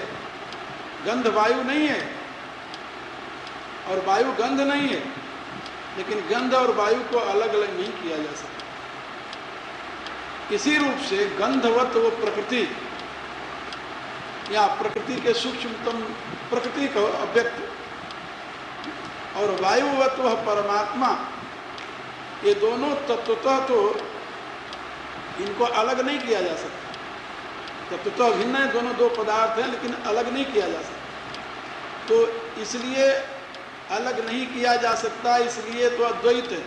गंध वायु नहीं है, और वायु गंध नहीं है, लेकिन गंध और वायु को अलग अलग नहीं किया जा सकता। इसी रूप से गंधवत वो प्रकृति या प्रकृति के सूक्ष्मतम प्रकृति को अव्यक्त, और वायुवत वह परमात्मा, ये दोनों तत्वतः तो इनको अलग नहीं किया जा सकता। तत्वतः भिन्न है, दोनों दो पदार्थ हैं, लेकिन अलग नहीं किया जा सकता। तो इसलिए अलग नहीं किया जा सकता, इसलिए तो अद्वैत है।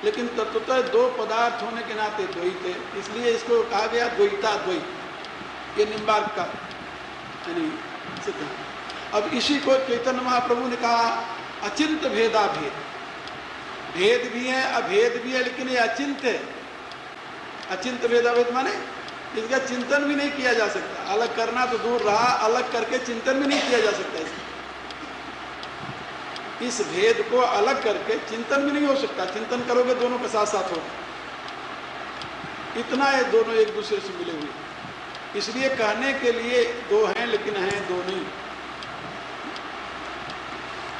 लेकिन तत्वतः दो पदार्थ होने के नाते द्वैत है, इसलिए इसको कहा गया द्वैताद्वैत। ये निम्बार्क का यानी सिद्धांत। अब इसी को चैतन्य महाप्रभु ने कहा अचिंत भेदाभेद। भेद भी है, अभेद भी है, लेकिन ये अचिंत है। अचिंत भेदाभेद माने इसका चिंतन भी नहीं किया जा सकता। अलग करना तो दूर रहा, अलग करके चिंतन भी नहीं किया जा सकता। इस भेद को अलग करके चिंतन भी नहीं हो सकता। चिंतन करोगे दोनों के साथ साथ होगा। इतना ये दोनों एक दूसरे से मिले हुए, इसलिए कहने के लिए दो हैं, लेकिन हैं दो नहीं।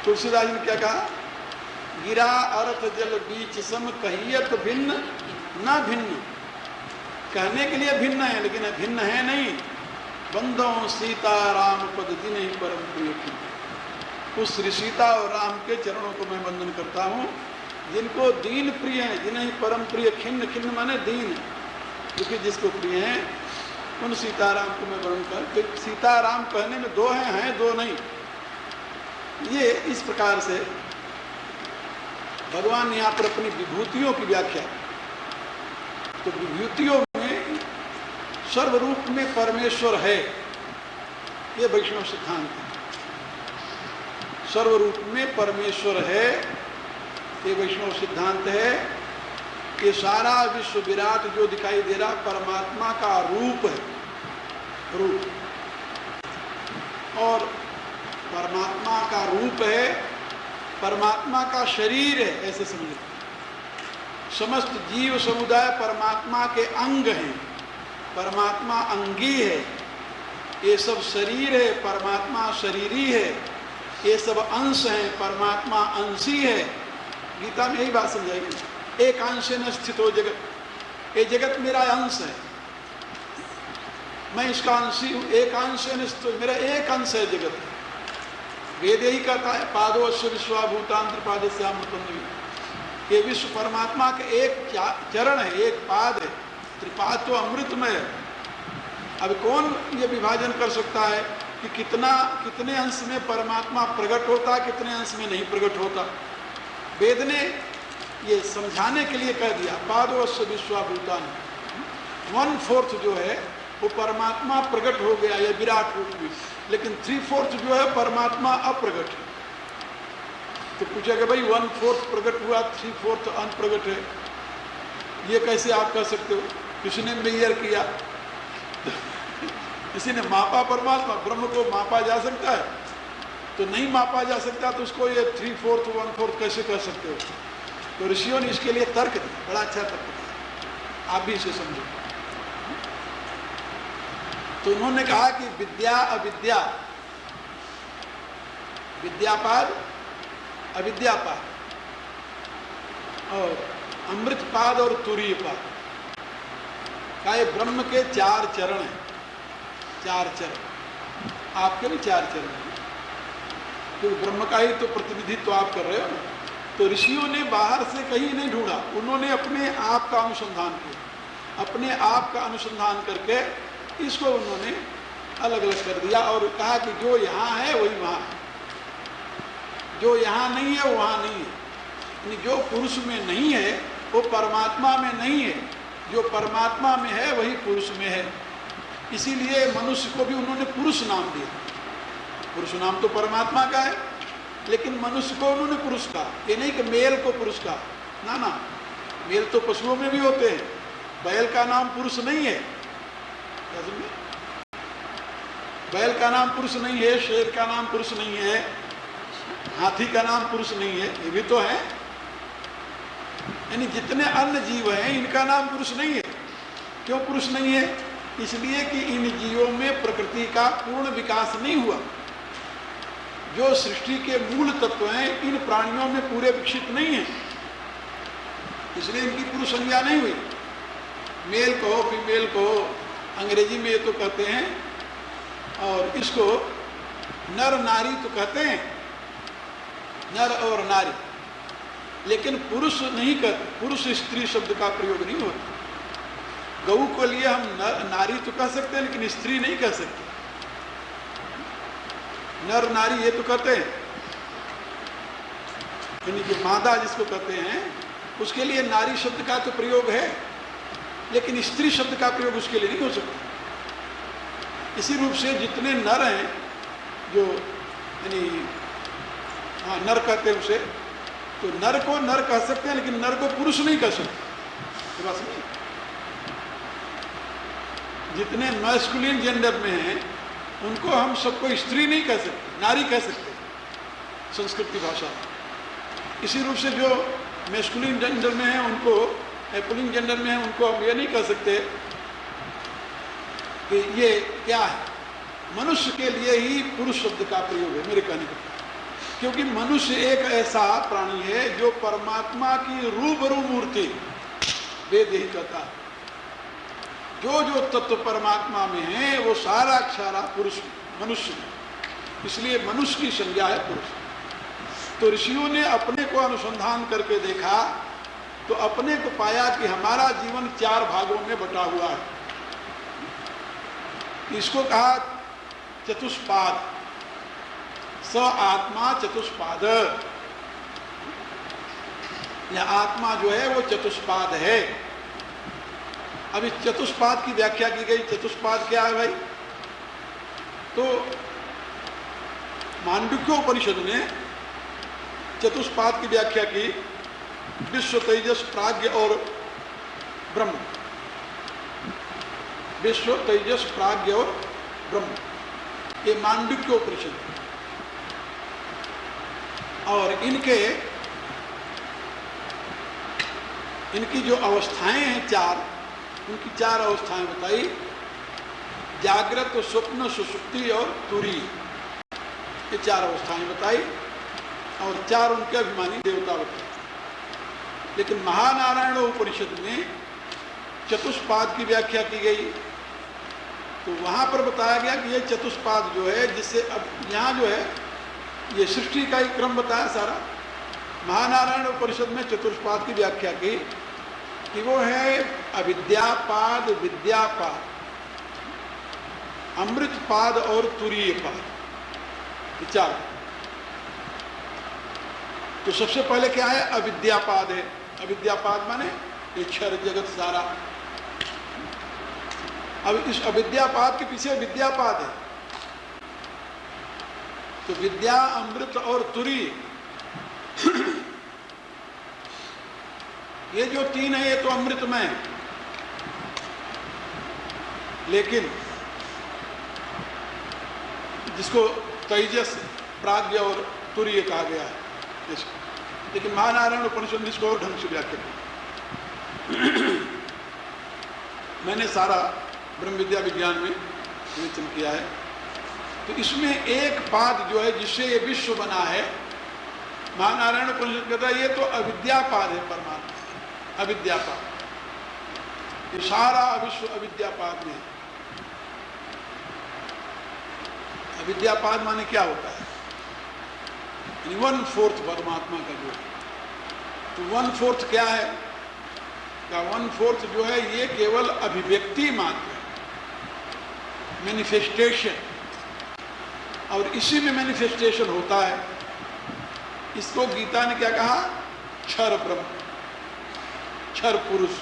तुलसीदास ने क्या कहा? गिरा अर्थ जल बीच सम कहियत भिन्न न भिन्न। कहने के लिए भिन्न है, लेकिन भिन्न है नहीं। बंदों सीता राम पद जिन्हीं परम प्रिय की। उस श्री सीता और राम के चरणों को मैं वंदन करता हूँ, जिनको दीन प्रिय है, जिन्हें परम प्रिय। खिन्न, खिन्न माने दीन, क्योंकि जिसको प्रिय है उन सीताराम को मैं वर्णन कर। तो सीताराम कहने में दो हैं दो नहीं। ये इस प्रकार से भगवान यहाँ पर अपनी विभूतियों की व्याख्या। तो विभूतियों में सर्वरूप में परमेश्वर है, ये वैष्णव सिद्धांत है। सर्वरूप में परमेश्वर है, ये वैष्णव सिद्धांत है। ये सारा विश्व विराट जो दिखाई दे रहा परमात्मा का रूप है, रूप। और परमात्मा का रूप है, परमात्मा का शरीर है, ऐसे समझो। समस्त जीव समुदाय परमात्मा के अंग हैं, परमात्मा अंगी है। ये सब शरीर है, परमात्मा शरीरी है। ये सब अंश हैं, परमात्मा अंशी है। गीता में यही बात समझाएगी। एक अंश न स्थित हो जगत। ये जगत मेरा अंश है, मैं इसका अंशी हूँ। एक अंश न स्थित, मेरा एक अंश है जगत। वेद यही कहता है, पादोश्य विश्वाभूतांतर पादस्यामृतम। ये विश्व परमात्मा के एक चरण है, एक पाद है। त्रिपाद तो अमृतमय है। अब कौन ये विभाजन कर सकता है कि कितने अंश में परमात्मा प्रकट होता, कितने अंश में नहीं प्रकट होता? वेद ने ये समझाने के लिए कह दिया, पादोश्य विश्वाभूतान। 1/4 जो है वो परमात्मा प्रकट हो गया, ये विराट रूप में। लेकिन 3/4 जो है परमात्मा अप्रगट है। तो पूछा कि भाई 1/4 प्रकट हुआ, 3/4 अनप्रगट है, ये कैसे आप कह सकते हो? किसी ने मेजर किया, किसी ने मापा परमात्मा, ब्रह्म को मापा जा सकता है? तो नहीं मापा जा सकता, तो उसको ये 3/4 1/4 कैसे कह सकते हो? तो ऋषियों ने इसके लिए तर्क दिया, बड़ा अच्छा तर्क दिया, आप भी इसे समझो। तो उन्होंने कहा कि विद्या अविद्या, विद्यापाद अविद्यापाद, और अमृतपाद और तुरीयपाद का ये ब्रह्म के 4 चरण हैं। 4 चरण, आपके भी 4 चरण हैं, क्योंकि ब्रह्म का ही तो प्रतिनिधित्व तो आप कर रहे हो ना। तो ऋषियों ने बाहर से कहीं नहीं ढूंढा, उन्होंने अपने आप का अनुसंधान किया। अपने आप का अनुसंधान करके इसको उन्होंने अलग अलग कर दिया और कहा कि जो यहाँ है वही वहाँ है, जो यहाँ नहीं है वो वहाँ नहीं है। यानी जो पुरुष में नहीं है वो परमात्मा में नहीं है, जो परमात्मा में है वही पुरुष में है। इसीलिए मनुष्य को भी उन्होंने पुरुष नाम दिया। पुरुष नाम तो परमात्मा का है, लेकिन मनुष्य को उन्होंने पुरुष कहा। ये नहीं कि मेल को पुरुष कहा, ना ना, मेल तो पशुओं में भी होते हैं। बैल का नाम पुरुष नहीं है, बैल का नाम पुरुष नहीं है, शेर का नाम पुरुष नहीं है, हाथी का नाम पुरुष नहीं है, ये भी तो है। यानी जितने अन्य जीव हैं इनका नाम पुरुष नहीं है। क्यों पुरुष नहीं है? इसलिए कि इन जीवों में प्रकृति का पूर्ण विकास नहीं हुआ। जो सृष्टि के मूल तत्व हैं इन प्राणियों में पूरे विकसित नहीं है, इसलिए इनकी पुरुष संज्ञा नहीं हुई। मेल को फीमेल को अंग्रेजी में ये तो कहते हैं, और इसको नर नारी तो कहते हैं, नर और नारी, लेकिन पुरुष नहीं कहते, पुरुष स्त्री शब्द का प्रयोग नहीं होता। गऊ को लिए हम नारी तो कह सकते हैं, लेकिन स्त्री नहीं कह सकते। नर नारी ये तो कहते हैं, यानी जो मादा जिसको कहते हैं उसके लिए नारी शब्द का तो प्रयोग है, लेकिन स्त्री शब्द का प्रयोग उसके लिए नहीं हो सकता। इसी रूप से जितने नर हैं, जो यानी नर कहते हैं उसे, तो नर को नर कह सकते हैं, लेकिन नर को पुरुष नहीं कह सकते। तो बस नहीं, जितने मैस्कुलिन जेंडर में हैं उनको हम सबको स्त्री नहीं कह सकते, नारी कह सकते संस्कृत की भाषा में। इसी रूप से जो मैस्कुलिन जेंडर में है उनको, पुल्लिंग जेंडर में है उनको हम ये नहीं कह सकते कि ये क्या है। मनुष्य के लिए ही पुरुष शब्द का प्रयोग है मेरे कहने का, क्योंकि मनुष्य एक ऐसा प्राणी है जो परमात्मा की रूबरू मूर्ति, वेद यही कहता है, जो जो तत्व परमात्मा में है वो सारा सारा पुरुष मनुष्य में, इसलिए मनुष्य की संज्ञा है पुरुष। तो ऋषियों ने अपने को अनुसंधान करके देखा तो अपने को पाया कि हमारा जीवन 4 भागों में बटा हुआ है। इसको कहा चतुष्पाद, स आत्मा चतुष्पाद। यह आत्मा जो है वो चतुष्पाद है। अब इस चतुष्पाद की व्याख्या की गई। चतुष्पाद क्या है भाई? तो मांडुक्योपनिषद ने चतुष्पाद की व्याख्या की, विश्व, तेजस, प्राज्ञ और ब्रह्म। विश्व, तेजस, प्राज्ञ और ब्रह्म, ये मांडुक्योपनिषद। और इनकी जो अवस्थाएं हैं 4, उनकी 4 अवस्थाएं बताई, जागृत, स्वप्न, सुषुप्ति और तुरी, ये 4 अवस्थाएं बताई और 4 उनके अभिमानी देवता बताए। लेकिन महानारायण उपनिषद में चतुष्पाद की व्याख्या की गई, तो वहां पर बताया गया कि ये चतुष्पाद जो है, जिससे अब यहाँ जो है ये सृष्टि का ही क्रम बताया सारा। महानारायण उपनिषद में चतुष्पाद की व्याख्या की कि वो है अविद्यापाद, विद्यापाद, अमृतपाद और तुरीयपाद, 4। तो सबसे पहले क्या है? अविद्यापाद है। अविद्यापाद माने ये क्षर जगत सारा। अब इस अविद्यापाद के पीछे विद्यापाद है। तो विद्या, अमृत और तुरी, ये जो 3 है ये तो अमृतमय है, लेकिन जिसको तेजस, प्राज्ञ और तुरीय कहा गया है। लेकिन महानारायण उपनिषद ने इसको और ढंग से व्याख्या की। मैंने सारा ब्रह्म विद्या विज्ञान में विवेचन किया है। तो इसमें एक पाद जो है जिससे ये विश्व बना है, महानारायण उपनिषद कहता है ये तो अविद्यापाद है, परमात्मा अविद्यापाद। ये सारा विश्व अविद्यापाद में है। अविद्यापाद माने क्या होता है? 1/4 परमात्मा का जो है। तो 1/4 क्या है? क्या 1/4 जो है ये केवल अभिव्यक्ति मात्र है, मैनिफेस्टेशन, और इसी में मैनिफेस्टेशन होता है। इसको गीता ने क्या कहा? क्षर ब्रह्म, क्षर पुरुष।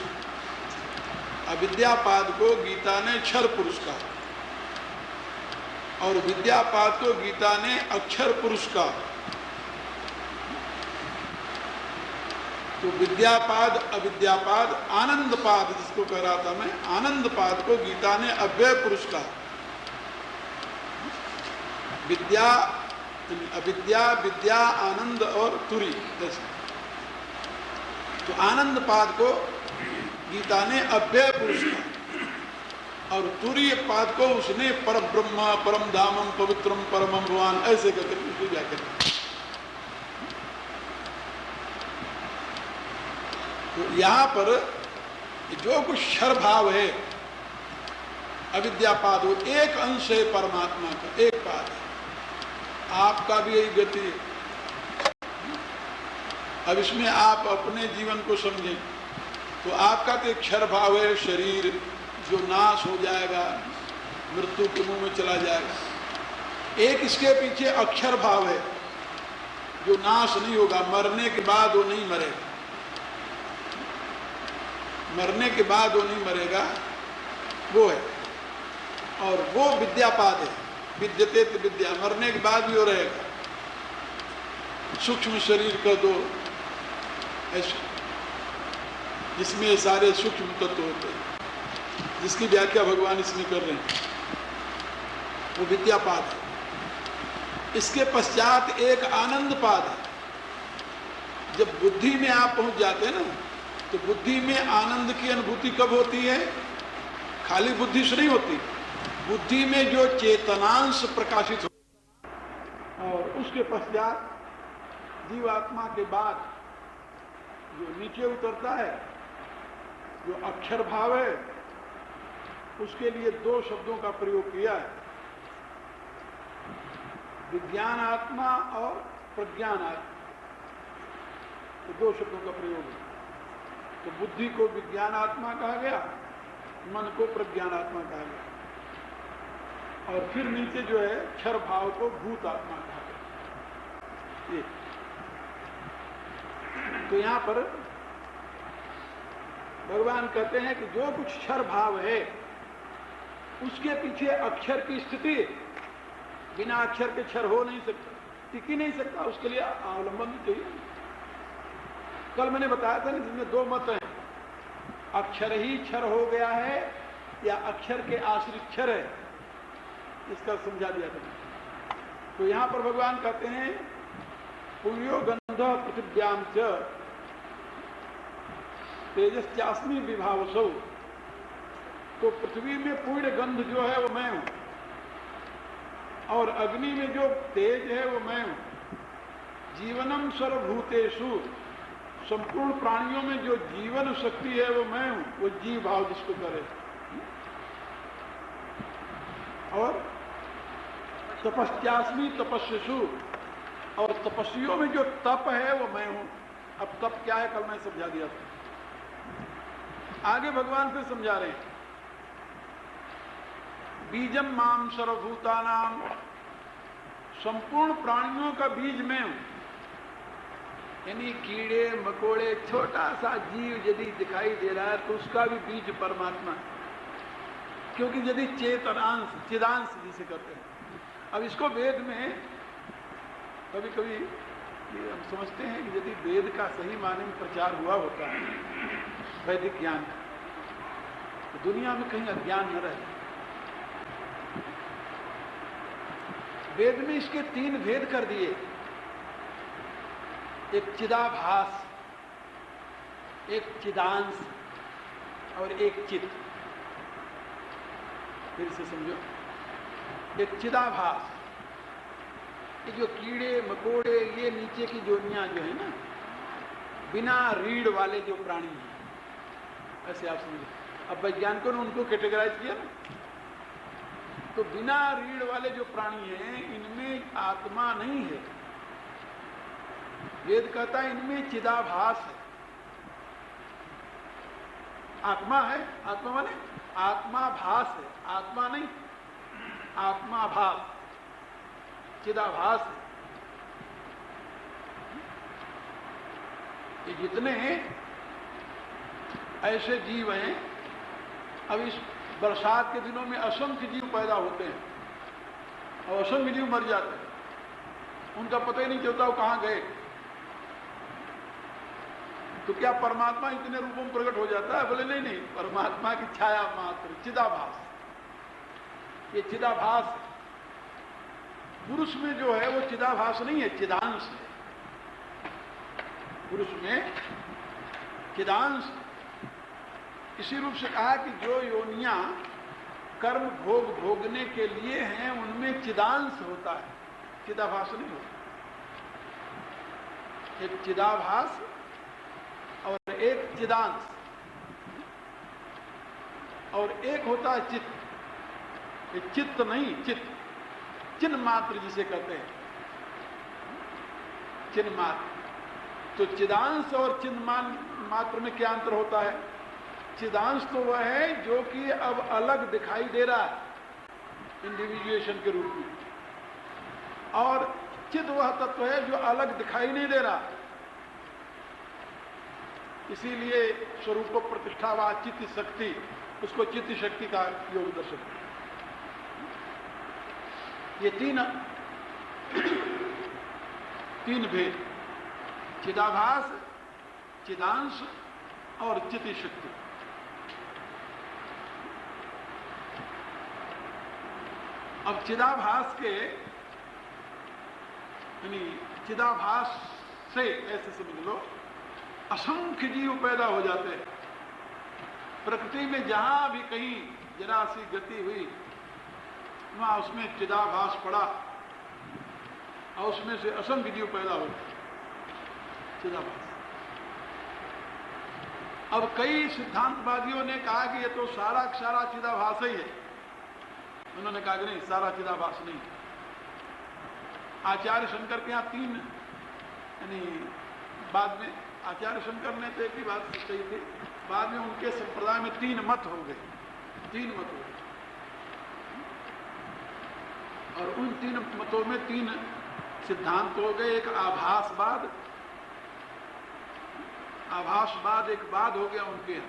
अविद्यापाद को गीता ने क्षर पुरुष कहा और विद्यापाद को गीता ने अक्षर पुरुष कहा। तो विद्यापाद, अविद्यापाद, आनंदपाद जिसको कह रहा था मैं, आनंदपाद को गीता ने अव्यय पुरुष कहा। विद्या, अविद्या, विद्या, आनंद और तुरी, तो आनंदपाद को गीता ने अव्यय पुरुष कहा। और तुरीय पाद को उसने परम ब्रह्म, परम धामम, पवित्रम, परमम भगवान ऐसे कहकर उसकी व्याख्या की। तो यहां पर जो कुछ क्षर भाव है अविद्यापाद, वो एक अंश है परमात्मा का, एक पाद है। आपका भी यही गति है। अब इसमें आप अपने जीवन को समझें तो आपका तो एक क्षर भाव है, शरीर जो नाश हो जाएगा, मृत्यु के मुंह में चला जाएगा। एक इसके पीछे अक्षर भाव है जो नाश नहीं होगा, मरने के बाद वो नहीं मरेगा, मरने के बाद वो नहीं मरेगा, वो है। और वो विद्यापाद है, विद्यते विद्या, मरने के बाद भी वो रहेगा। सूक्ष्म शरीर का दो ऐसे, जिसमें सारे सूक्ष्म तत्व होते हैं, जिसकी व्याख्या भगवान इसमें कर रहे हैं, वो विद्यापाद है। इसके पश्चात एक आनंद पाद है। जब बुद्धि में आप पहुंच जाते हैं ना, तो बुद्धि में आनंद की अनुभूति कब होती है? खाली बुद्धि से नहीं होती, बुद्धि में जो चेतनांश प्रकाशित हो। और उसके पश्चात जीवात्मा के बाद जो नीचे उतरता है, जो अक्षर भाव है, उसके लिए दो शब्दों का प्रयोग किया है, विज्ञान आत्मा और प्रज्ञान आत्मा। तो दो शब्दों का प्रयोग है। तो बुद्धि को विज्ञान आत्मा कहा गया, मन को प्रज्ञान आत्मा कहा गया, और फिर नीचे जो है क्षर भाव को भूत आत्मा कहा गया। तो यहां पर भगवान कहते हैं कि जो कुछ क्षर भाव है उसके पीछे अक्षर की स्थिति, बिना अक्षर के क्षर हो नहीं सकता, टिक ही नहीं सकता, उसके लिए अवलंबन चाहिए। कल मैंने बताया था ना, जिसमें दो मत हैं, अक्षर ही क्षर हो गया है या अक्षर के आश्रित क्षर है, इसका समझा दिया था। तो यहां पर भगवान कहते हैं पुण्यो गंध पृथिव्याम च तेजस्यास्मि विभावसौ। तो पृथ्वी में पुण्य गंध जो है वो मैं हूं, और अग्नि में जो तेज है वो मैं हूं। जीवनम सर्वभूतेषु, संपूर्ण प्राणियों में जो जीवन शक्ति है वो मैं हूं, वो जीव भाव जिसको करे। और तपस्यास्मि तपस्यसु, और तपस्वियों में जो तप है वो मैं हूं। अब तप क्या है कल मैं समझा दिया था, आगे भगवान फिर समझा रहे हैं। बीजम माम सर्वभूतानाम, संपूर्ण प्राणियों का बीज मैं हूं। यानी कीड़े मकोड़े, छोटा सा जीव यदि दिखाई दे रहा है तो उसका भी बीज परमात्मा है, क्योंकि यदि चेतनांश, चिदांश जिसे कहते हैं। अब इसको वेद में कभी कभी हम समझते हैं कि यदि वेद का सही माने में प्रचार हुआ होता है वैदिक ज्ञान, तो दुनिया में कहीं अज्ञान न रहे। वेद में इसके तीन भेद कर दिए, एक चिदाभास, एक चिदांश और एक चित। फिर से समझो, एक चिदाभास, ये जो कीड़े मकोड़े, ये नीचे की जोनियां जो है ना, बिना रीढ़ वाले जो प्राणी हैं, ऐसे आप समझो। अब वैज्ञानिकों ने उनको कैटेगराइज किया ना, तो बिना रीढ़ वाले जो प्राणी हैं इनमें आत्मा नहीं है। वेद कहता है इनमें चिदाभास है। आत्मा है, आत्मा माने आत्मा भास है, आत्मा नहीं, आत्मा भास, चिदाभास है। ये जितने ऐसे जीव हैं, अब इस बरसात के दिनों में असंख्य जीव पैदा होते हैं और असंख्य जीव मर जाते हैं, उनका पता ही नहीं चलता वो कहां गए। तो क्या परमात्मा इतने रूपों में प्रकट हो जाता है? बोले नहीं नहीं, परमात्मा की छाया मात्र, चिदाभास। ये चिदाभास पुरुष में जो है वो चिदाभास नहीं है, चिदांश है। पुरुष में चिदांश। इसी रूप से कहा कि जो योनियां कर्म भोग भोगने के लिए हैं उनमें चिदांश होता है, चिदाभास नहीं होता। एक चिदाभास और एक चिदांश, और एक होता है चित्त। एक चित्त नहीं, चित्त, चिन्ह मात्र जिसे कहते हैं, चिन्ह मात्र। तो चिदांश और चिन्ह मात्र में क्या अंतर होता है? चिदांश तो वह है जो कि अब अलग दिखाई दे रहा है इंडिविजुएशन के रूप में, और चिद वह तत्व है जो अलग दिखाई नहीं दे रहा। इसीलिए स्वरूप प्रतिष्ठावाद चित्त शक्ति, उसको चित्त शक्ति का योग दर्शन। ये तीन भेद, चिदाभास, चिदांश और चित्त शक्ति। अब चिदाभास के यानी चिदाभास से ऐसे समझ लो असंख्य जीव पैदा हो जाते हैं। प्रकृति में जहां भी कहीं जरा सी गति हुई वहां उसमें चिदाभास पड़ा और उसमें से असंख्य जीव पैदा हो गए। चिदाभास। अब कई सिद्धांतवादियों ने कहा कि ये तो सारा सारा चिदाभास ही है। उन्होंने कहा कि नहीं, सारा चिदाभास नहीं। आचार्य शंकर के यहाँ तीन, यानी बाद में आचार्य शंकर ने तो एक ही बात कही थी, बाद में उनके संप्रदाय में तीन मत हो गए, तीन मत हो गए। और उन तीन मतों में तीन सिद्धांत हो गए। एक आभासवाद, आभासवाद एक बाद हो गया उनके यहाँ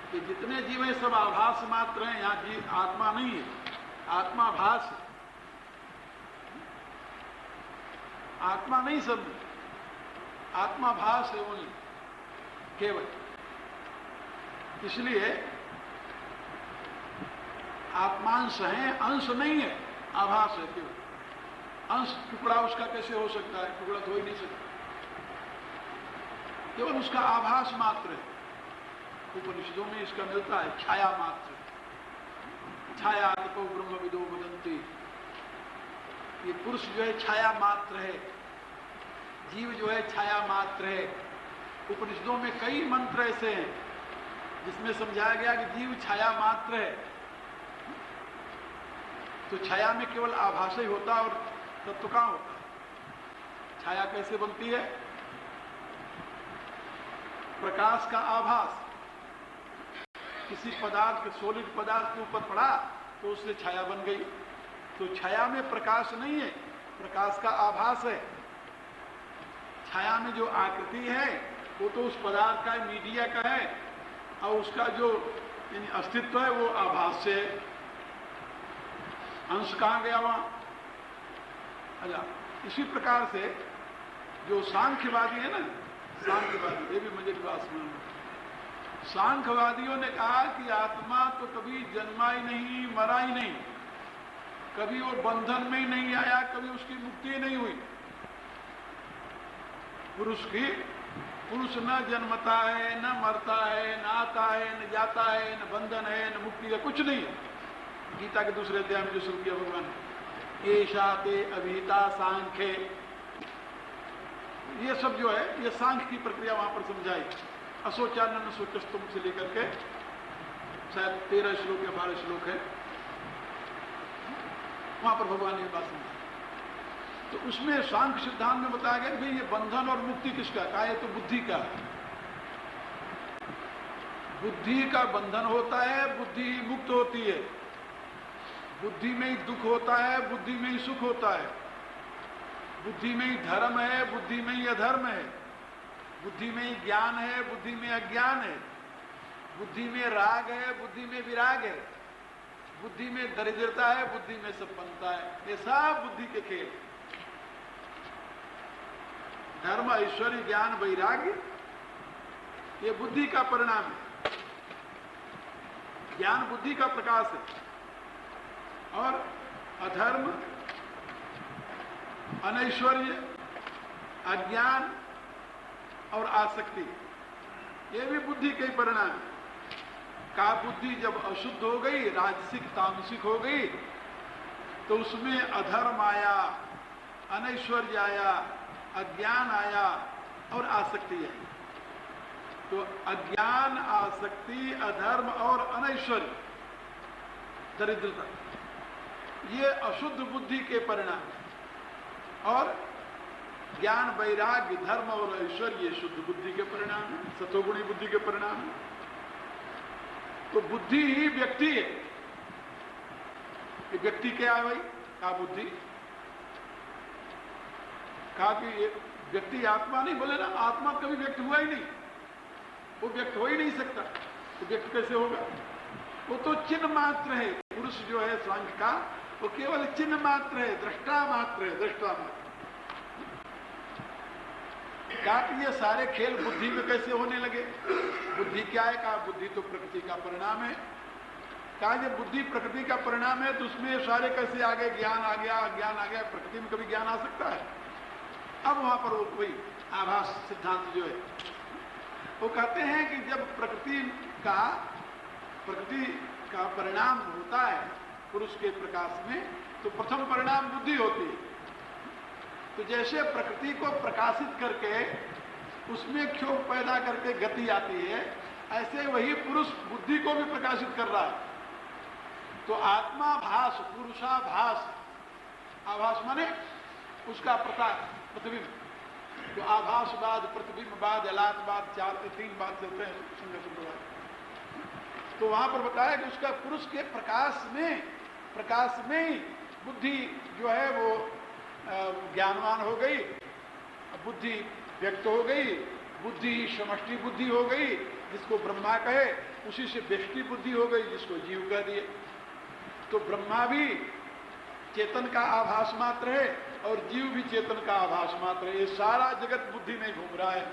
कि जितने जीव हैं सब आभास मात्र हैं, यहाँ जीव आत्मा नहीं है, आत्मा भास है। आत्मा नहीं सब, आत्मा भास है ओनली, केवल। इसलिए आत्मांश है, अंश नहीं है, आभास है केवल। अंश टुकड़ा उसका कैसे हो सकता है? टुकड़ा तो हो ही नहीं सकता, केवल उसका आभास मात्र है। उपनिषदों में इसका मिलता है छाया मात्र, छाया को ब्रह्म विदो वदन्ति। ये पुरुष जो है छाया मात्र है, जीव जो है छाया मात्र है। उपनिषदों में कई मंत्र ऐसे हैं जिसमें समझाया गया कि जीव छाया मात्र है। तो छाया में केवल आभास ही होता और तत्व कहां होता है? छाया कैसे बनती है? प्रकाश का आभास किसी पदार्थ के, सॉलिड पदार्थ के ऊपर पड़ा तो उससे छाया बन गई। तो छाया में प्रकाश नहीं है, प्रकाश का आभास है। छाया में जो आकृति है वो तो उस पदार्थ का, मीडिया का है, और उसका जो यानी अस्तित्व है वो आभास से है। अंश कहां गया वहां? अच्छा, इसी प्रकार से जो सांख्यवादी है ना, सांख्यवादी, ये भी मजे की बात सुना। सांख्यवादियों ने कहा कि आत्मा तो कभी जन्मा ही नहीं, मरा ही नहीं, कभी वो बंधन में ही नहीं आया, कभी उसकी मुक्ति ही नहीं हुई। पुरुष न जन्मता है, न मरता है, न आता है, न जाता है, न बंधन है, न मुक्ति है, कुछ नहीं है। गीता के दूसरे अध्याय में जो शुरू किया भगवान ने, एषा ते अभिहिता सांख्ये, ये सब जो है ये सांख्य की प्रक्रिया वहां पर समझाई। अशोचानन शोचस्तुम से लेकर के शायद 13 श्लोक या 12 श्लोक है, वहां पर भगवान ने बात समझाई। तो उसमें सांख्य सिद्धांत में बताया गया कि भाई ये बंधन और मुक्ति किसका? कहा ये तो बुद्धि का है। बुद्धि का बंधन होता है, बुद्धि ही मुक्त होती है। बुद्धि में ही दुख होता है, बुद्धि में ही सुख होता है। बुद्धि में ही धर्म है, बुद्धि में ही अधर्म है। बुद्धि में ही ज्ञान है, बुद्धि में अज्ञान है। बुद्धि में राग है, बुद्धि में विराग है। बुद्धि में दरिद्रता है, बुद्धि में संपन्नता है। ये सब बुद्धि के खेल। धर्म, ऐश्वर्य, ज्ञान, वैराग्य, ये बुद्धि का परिणाम है। ज्ञान बुद्धि का प्रकाश है, और अधर्म, अनैश्वर्य, अज्ञान और आसक्ति, ये भी बुद्धि के परिणाम है। का बुद्धि जब अशुद्ध हो गई, राजसिक तामसिक हो गई, तो उसमें अधर्म आया, अनैश्वर्य आया, अज्ञान आया और आसक्ति आई। तो अज्ञान, आसक्ति, अधर्म और अनैश्वर्य, दरिद्रता, ये अशुद्ध बुद्धि के परिणाम है। और ज्ञान, वैराग्य, धर्म और ऐश्वर्य ये शुद्ध बुद्धि के परिणाम है, सतोगुणी बुद्धि के परिणाम है। तो बुद्धि ही व्यक्ति है। ये व्यक्ति क्या है भाई? का बुद्धि, कहा कि ये व्यक्ति आत्मा नहीं, बोले ना आत्मा कभी व्यक्त हुआ ही नहीं, वो व्यक्त हो ही नहीं सकता, तो व्यक्त कैसे होगा? वो तो चिन्ह मात्र है। पुरुष जो है सांख्य का, वो केवल चिन्ह मात्र है, दृष्टा मात्र है, दृष्टा मात्र। कहा कि ये सारे खेल बुद्धि में कैसे होने लगे? बुद्धि क्या है? कहा बुद्धि तो प्रकृति का परिणाम है। कहा जब बुद्धि प्रकृति का परिणाम है तो उसमें सारे कैसे आ गए? ज्ञान आ गया, अज्ञान आ गया। प्रकृति में कभी ज्ञान आ सकता है? अब वहां पर वो कोई आभास सिद्धांत जो है वो कहते हैं कि जब प्रकृति का परिणाम होता है पुरुष के प्रकाश में, तो प्रथम परिणाम बुद्धि होती है। तो जैसे प्रकृति को प्रकाशित करके उसमें क्षोभ पैदा करके गति आती है, ऐसे वही पुरुष बुद्धि को भी प्रकाशित कर रहा है। तो आत्माभास, पुरुषाभास, आभास माने उसका प्रतिबिंब। तो आभासवाद, प्रतिबिंबवाद, अलातवाद, 3 बात चलते हैं संघ संप्रदाय। तो वहां पर बताया कि उसका पुरुष के प्रकाश में ही बुद्धि जो है वो ज्ञानवान हो गई, बुद्धि व्यक्त हो गई, बुद्धि समष्टि बुद्धि हो गई जिसको ब्रह्मा कहे, उसी से व्यष्टि बुद्धि हो गई जिसको जीव कह दिए। तो ब्रह्मा भी चेतन का आभास मात्र है और जीव भी चेतन का आभास मात्र है। ये सारा जगत बुद्धि में घूम रहा है।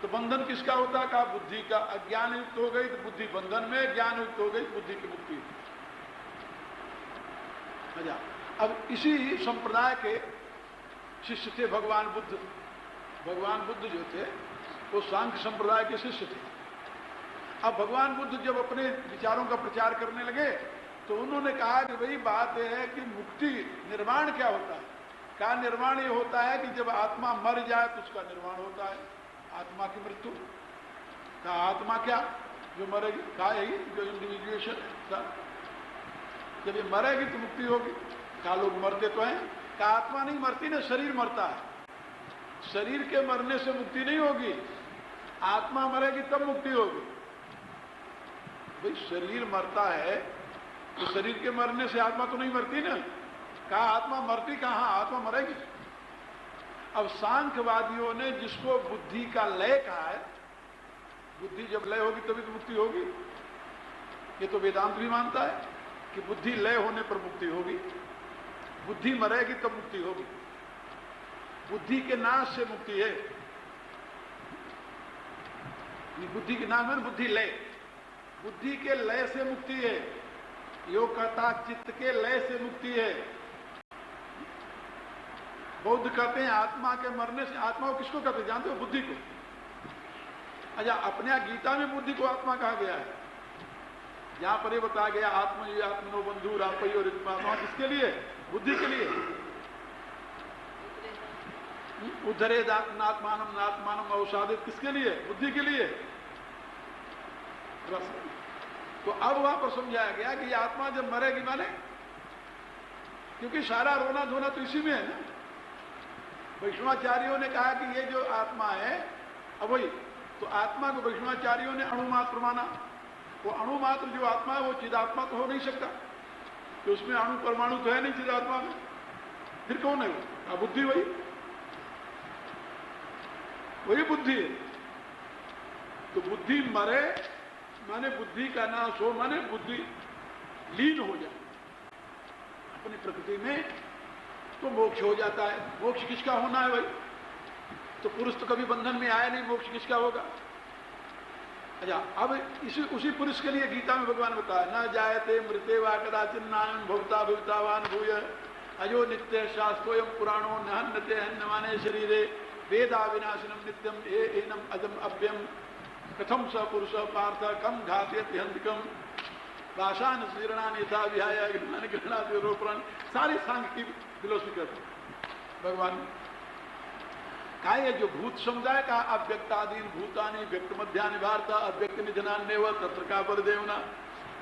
तो बंधन किसका होता है? कहा बुद्धि का। अज्ञान युक्त हो गई तो बुद्धि बंधन में, ज्ञान युक्त हो गई बुद्धि की मुक्ति। अच्छा, अब इसी संप्रदाय के शिष्य थे भगवान बुद्ध। भगवान बुद्ध जो थे वो सांख्य संप्रदाय के शिष्य थे। अब भगवान बुद्ध जब अपने विचारों का प्रचार करने लगे तो उन्होंने कहा कि भाई बात यह है कि मुक्ति, निर्वाण क्या होता है? कहा निर्वाण ये होता है कि जब आत्मा मर जाए तो उसका निर्वाण होता है, आत्मा की मृत्यु। कहा आत्मा क्या? जो मरेगी। कहा यही जो इंडिविजुएशन है, जब ये मरेगी तो मुक्ति होगी। कहा लोग मरते तो हैं। कहा आत्मा नहीं मरती ना, शरीर मरता है। शरीर के मरने से मुक्ति नहीं होगी, आत्मा मरेगी तब मुक्ति होगी। भाई शरीर मरता है तो शरीर के मरने से आत्मा तो नहीं मरती ना। कहा आत्मा मरती कहाँ, आत्मा मरेगी। अब सांख्यवादियों ने जिसको बुद्धि का लय कहा है, बुद्धि जब लय होगी तभी तो मुक्ति होगी। ये तो वेदांत भी मानता है कि बुद्धि लय होने पर मुक्ति होगी, बुद्धि मरेगी तब मुक्ति होगी। बुद्धि के नाश से मुक्ति है। बुद्धि के नाश में बुद्धि लय, बुद्धि के लय से मुक्ति है। योग कहता चित्त के लय से मुक्ति है। बौद्ध कहते हैं आत्मा के मरने से। आत्मा को किसको कहते हैं जानते हो? बुद्धि को। अच्छा, अपने गीता में बुद्धि को आत्मा कहा गया है। जहां पर ये बताया गया आत्मा ये आत्मनो बंधु रापई और आत्मा किसके लिए? बुद्धि के लिए। उद्धरे नात्मानम नात्मानम अवसादित किसके लिए? बुद्धि के लिए। तो अब वहां पर समझाया गया कि ये आत्मा जब मरेगी माने, क्योंकि सारा रोना धोना तो इसी में है ना। वैष्णवाचार्यों ने कहा कि ये जो आत्मा है, अब वही तो आत्मा को वैष्णवाचार्यों ने अणुमात्र माना। वो अणुमात्र जो आत्मा है वो चिदात्मा तो हो नहीं सकता, तो उसमें अणु परमाणु तो है नहीं चिदात्मा में। फिर कौन है वो? बुद्धि। वही बुद्धि है। तो बुद्धि मरे माने बुद्धि का नाश हो, माने बुद्धि लीन हो जाए अपनी प्रकृति में, तो मोक्ष हो जाता है। मोक्ष किसका होना है भाई? तो पुरुष तो कभी बंधन में आया नहीं, मोक्ष किसका होगा? अच्छा, अब उसी पुरुष के लिए गीता में भगवान बताया न जायते मृते वा कदाचिन नायं भवता भवितावान भूय अजो नित्य शास्त्रोयम पुराणो न हन्यते हन्यमाने शरीरे वेदा विनाशिनम नित्यम एनम अजम अव्यम कथम स पुरुष पार्थ कम घातयति हंतिकम भाषान शीर्णान यथा विहाय गृहणाति रोपण, सारी सांख्य की फिलोसफी करते भगवान ने कहा। ये जो भूत समुदाय का अव्यक्तादीन भूतानि व्यक्त मध्यानि भारत अव्यक्त निधनान्य व तत्र का पर देवना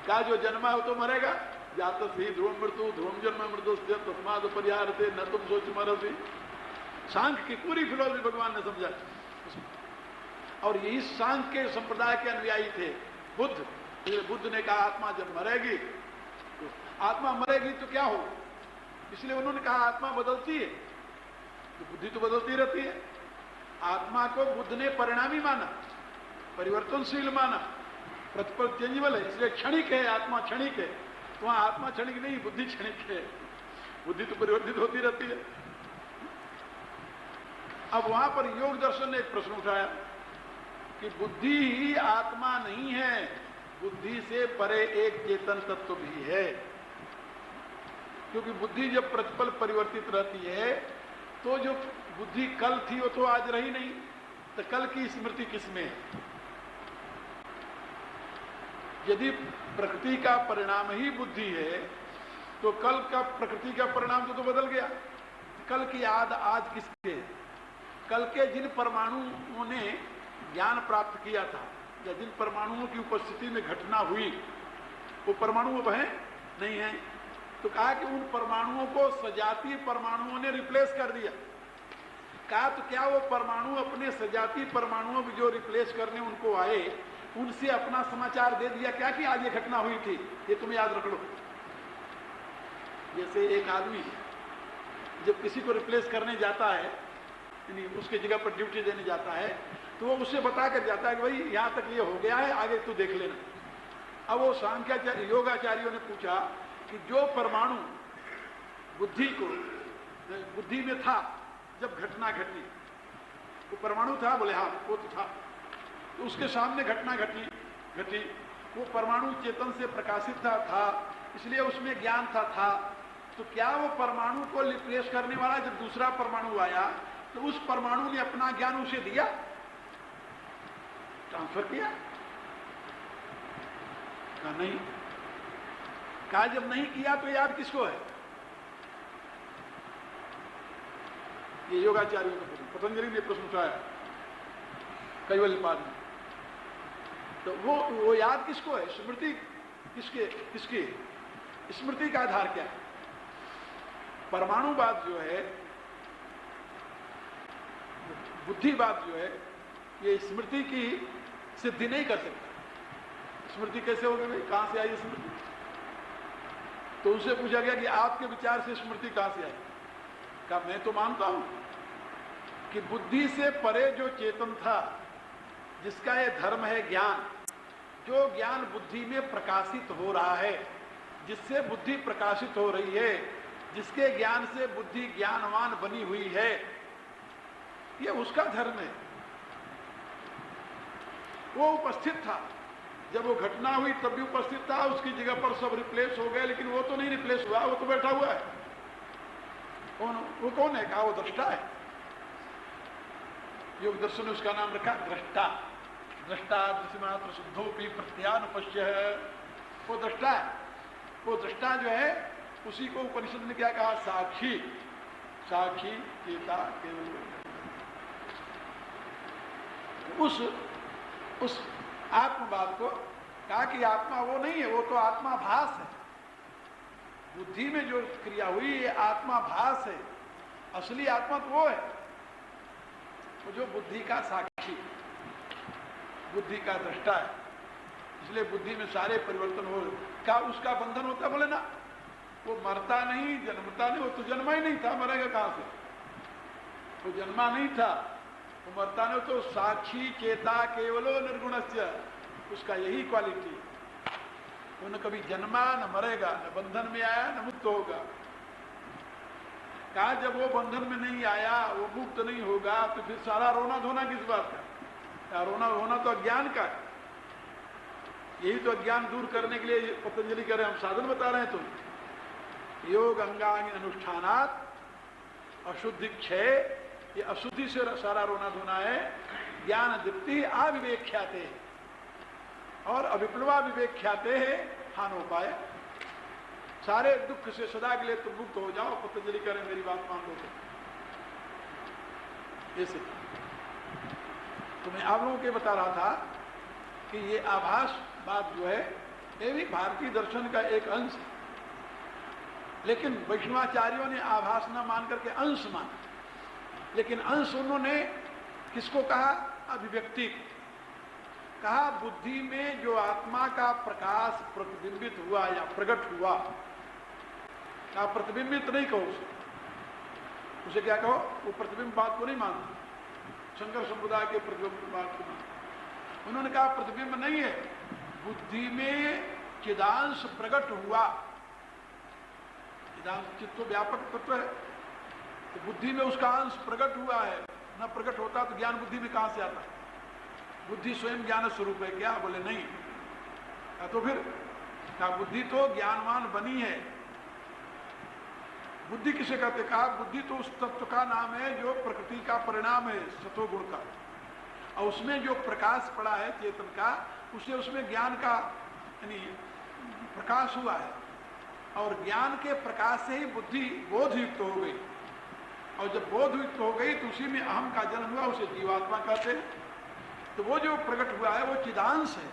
का जो जन्मा हो तो मरेगा, जात ही ध्रुवम मृत्यु ध्रुवम जन्म मृत्युस्य तस्माद परिहारते न तुम सोच मरसी। सांख्य की पूरी फिलोसफी भगवान ने समझा और यही सांख्य के संप्रदाय के अनुयायी थे बुद्ध। बुद्ध ने कहा आत्मा जब मरेगी तो आत्मा मरेगी तो क्या हो, इसलिए उन्होंने कहा आत्मा बदलती है, तो बुद्धि तो बदलती रहती है। आत्मा को बुद्ध ने परिणामी माना, परिवर्तनशील माना, प्रतिपल चेंजेबल है, इसलिए क्षणिक है, आत्मा क्षणिक है। तो वहां आत्मा क्षणिक नहीं, बुद्धि क्षणिक है, बुद्धि तो परिवर्तित होती रहती है। अब वहां पर योग दर्शन ने एक प्रश्न उठाया कि बुद्धि ही आत्मा नहीं है, बुद्धि से परे एक चेतन तत्व भी है। क्योंकि बुद्धि जब प्रतिपल परिवर्तित रहती है तो जो बुद्धि कल थी वो तो आज रही नहीं, तो कल की स्मृति किसमें है? यदि प्रकृति का परिणाम ही बुद्धि है तो कल का प्रकृति का परिणाम तो बदल गया। कल की याद आज किसके है? कल के जिन परमाणुओं ने ज्ञान प्राप्त किया था या जिन परमाणुओं की उपस्थिति में घटना हुई वो परमाणु अब हैं नहीं है, तो कहा कि उन परमाणुओं को सजातीय परमाणुओं ने रिप्लेस कर दिया। कहा तो क्या वो परमाणु अपने सजातीय परमाणुओं को जो रिप्लेस करने उनको आए उनसे अपना समाचार दे दिया क्या कि आज ये घटना हुई थी, ये तुम याद रख लो। जैसे एक आदमी जब किसी को रिप्लेस करने जाता है, यानी उसके जगह पर ड्यूटी देने जाता है, तो वो उससे बता कर जाता है कि भाई यहां तक ये हो गया है, आगे तू देख लेना। अब वो सांख्याचार्य योगाचार्यों ने पूछा कि जो परमाणु बुद्धि में था जब घटना घटी, वो परमाणु था? बोले हाँ वो तो था। तो उसके सामने घटना घटी, वो परमाणु चेतन से प्रकाशित था, इसलिए उसमें ज्ञान था। तो क्या वो परमाणु को रिप्लेस करने वाला जब दूसरा परमाणु आया तो उस परमाणु ने अपना ज्ञान उसे दिया, ट्रांसफर किया? कहा नहीं। कहा जब नहीं किया तो याद किसको है? ये योगाचार्यों का प्रश्न, पतंजलि ने प्रश्न उठाया कैवल्यपाद में। तो वो याद किसको है? स्मृति किसकी? स्मृति का आधार क्या है? परमाणुवाद जो है, बुद्धिवाद जो है, ये स्मृति की सिद्धि नहीं कर सकता। स्मृति कैसे होगी भाई, कहां से आई स्मृति? तो उनसे पूछा गया कि आपके विचार से स्मृति कहां से आई? कहा मैं तो मानता हूं कि बुद्धि से परे जो चेतन था, जिसका ये धर्म है ज्ञान, जो ज्ञान बुद्धि में प्रकाशित हो रहा है, जिससे बुद्धि प्रकाशित हो रही है, जिसके ज्ञान से बुद्धि ज्ञानवान बनी हुई है, ये उसका धर्म है। वो उपस्थित था जब वो घटना हुई, तब भी उपस्थित था, उसकी जगह पर सब रिप्लेस हो गए, लेकिन वो तो नहीं रिप्लेस हुआ, वो तो बैठा हुआ है। वो कौन है? कहा वो दृष्टा है। योग दर्शन ने उसका नाम रखा दृष्टा। दृष्टा दृश्यमात्र शुद्धोपि प्रत्यानुपश्य है, वो दृष्टा है। वो दृष्टा जो है उसी को उपनिषद ने क्या कहा? साक्षी। साक्षी चेता केवल उस आत्मवाद को कहा कि आत्मा वो नहीं है, वो तो आत्माभास है। बुद्धि में जो क्रिया हुई ये आत्माभास है, असली आत्मा तो वो है, वो जो बुद्धि का साक्षी, बुद्धि का दृष्टा है। इसलिए बुद्धि में सारे परिवर्तन हो का उसका बंधन होता, बोले ना वो मरता नहीं, जन्मता नहीं, वो तो जन्मा ही नहीं था, मरेगा कहां से? वो जन्मा नहीं था, वो मरता नहीं, तो साक्षी चेता केवलो निर्गुणस्य, उसका यही क्वालिटी। वो न कभी जन्मा, न मरेगा, न बंधन में आया, न मुक्त होगा। कहा जब वो बंधन में नहीं आया, वो मुक्त नहीं होगा, तो फिर सारा रोना धोना किस बात का? रोना होना तो अज्ञान का है। यही तो अज्ञान दूर करने के लिए पतंजलि कह रहे हैं, हम साधन बता रहे हैं। तुम योग अंगांग अनुष्ठानात अशुद्धि क्षय, ये अशुद्धि से सारा रोना धोना है। ज्ञान दीप्ति अविवेक्ष्याते, और अविप्लवा विवेक ख्याते है हानोपाय, सारे दुख से सदा के लिए तुम मुक्त हो जाओ, पतंजलि करें मेरी बात मान लो ऐसे। तो मैं आप लोगों के बता रहा था कि ये आभास बात जो है ये भी भारतीय दर्शन का एक अंश है, लेकिन वैष्णवाचार्यों ने आभास न मान करके अंश माना। लेकिन अंश उन्होंने किसको कहा? अभिव्यक्ति कहा। बुद्धि में जो आत्मा का प्रकाश प्रतिबिंबित हुआ या प्रकट हुआ, का प्रतिबिंबित नहीं कहो उसे क्या कहो? वो प्रतिबिंब बात को नहीं मानते, शंकर संप्रदाय के प्रतिबिंब बात को मानते। उन्होंने कहा प्रतिबिंब नहीं है, बुद्धि में चिदांश प्रकट हुआ। चिदांश चित्त तो व्यापक तत्व है, तो बुद्धि में उसका अंश प्रकट हुआ है। न प्रकट होता तो ज्ञान बुद्धि में कहां से आता? बुद्धि स्वयं ज्ञान स्वरूप है क्या? बोले नहीं। तो फिर क्या बुद्धि तो ज्ञानवान बनी है। बुद्धि किसे कहते? कहा बुद्धि तो उस तत्व का नाम है जो प्रकृति का परिणाम है, सत्वगुण का, और उसमें जो प्रकाश पड़ा है चेतन का, उसे उसमें ज्ञान का यानी प्रकाश हुआ है, और ज्ञान के प्रकाश से ही बुद्धि बोधयुक्त हो गई, और जब बोधयुक्त हो गई तो उसी में अहम का जन्म हुआ, उसे जीवात्मा कहते हैं। तो वो जो प्रकट हुआ है वो चिदांश है।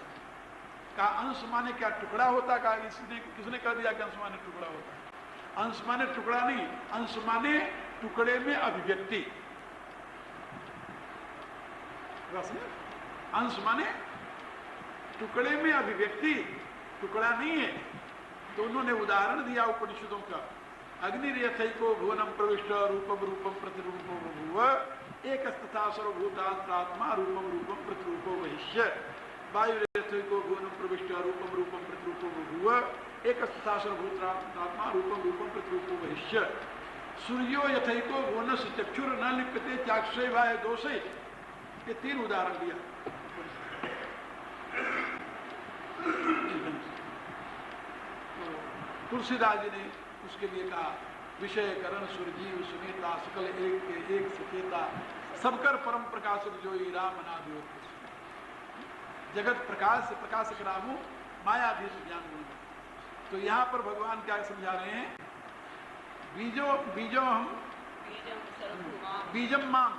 का अंश माने क्या टुकड़ा होता? का किसने कह दिया कि अंश माने टुकड़ा होता है? अंश माने टुकड़ा नहीं, अंश माने टुकड़े में अभिव्यक्ति। अंश माने टुकड़े में अभिव्यक्ति, टुकड़ा नहीं है। तो उन्होंने उदाहरण दिया उपनिषदों का। अग्निरेथैको भुवनम प्रविष्ट रूपम रूपम प्रतिरूपो बभूव एक तथा सर्वभूतात्मा रूपम रूपम प्रतिरूपो वहिष्य। वायुरेथैको भुवनम प्रविष्ट रूपम रूपम प्रतिरूपो बभूव एक तथा सर्वभूतात्मा रूपम रूपम प्रतिरूपो वहिष्य। सूर्यो यथैको भुवनस्य चक्षुर न लिप्यते चाक्षुषे वाय दोषे। ये 3 उदाहरण दिया। तुलसीदास जी ने उसके लिए कहा विषय करण सुरजीव सुनीता सकल एक के एक सचेता सबकर परम प्रकाशक जोई राम नाम। जगत प्रकाश से प्रकाशक रामो मायाधीश ज्ञान गुण। तो यहाँ पर भगवान क्या समझा रहे हैं? बीजो हम बीजम माम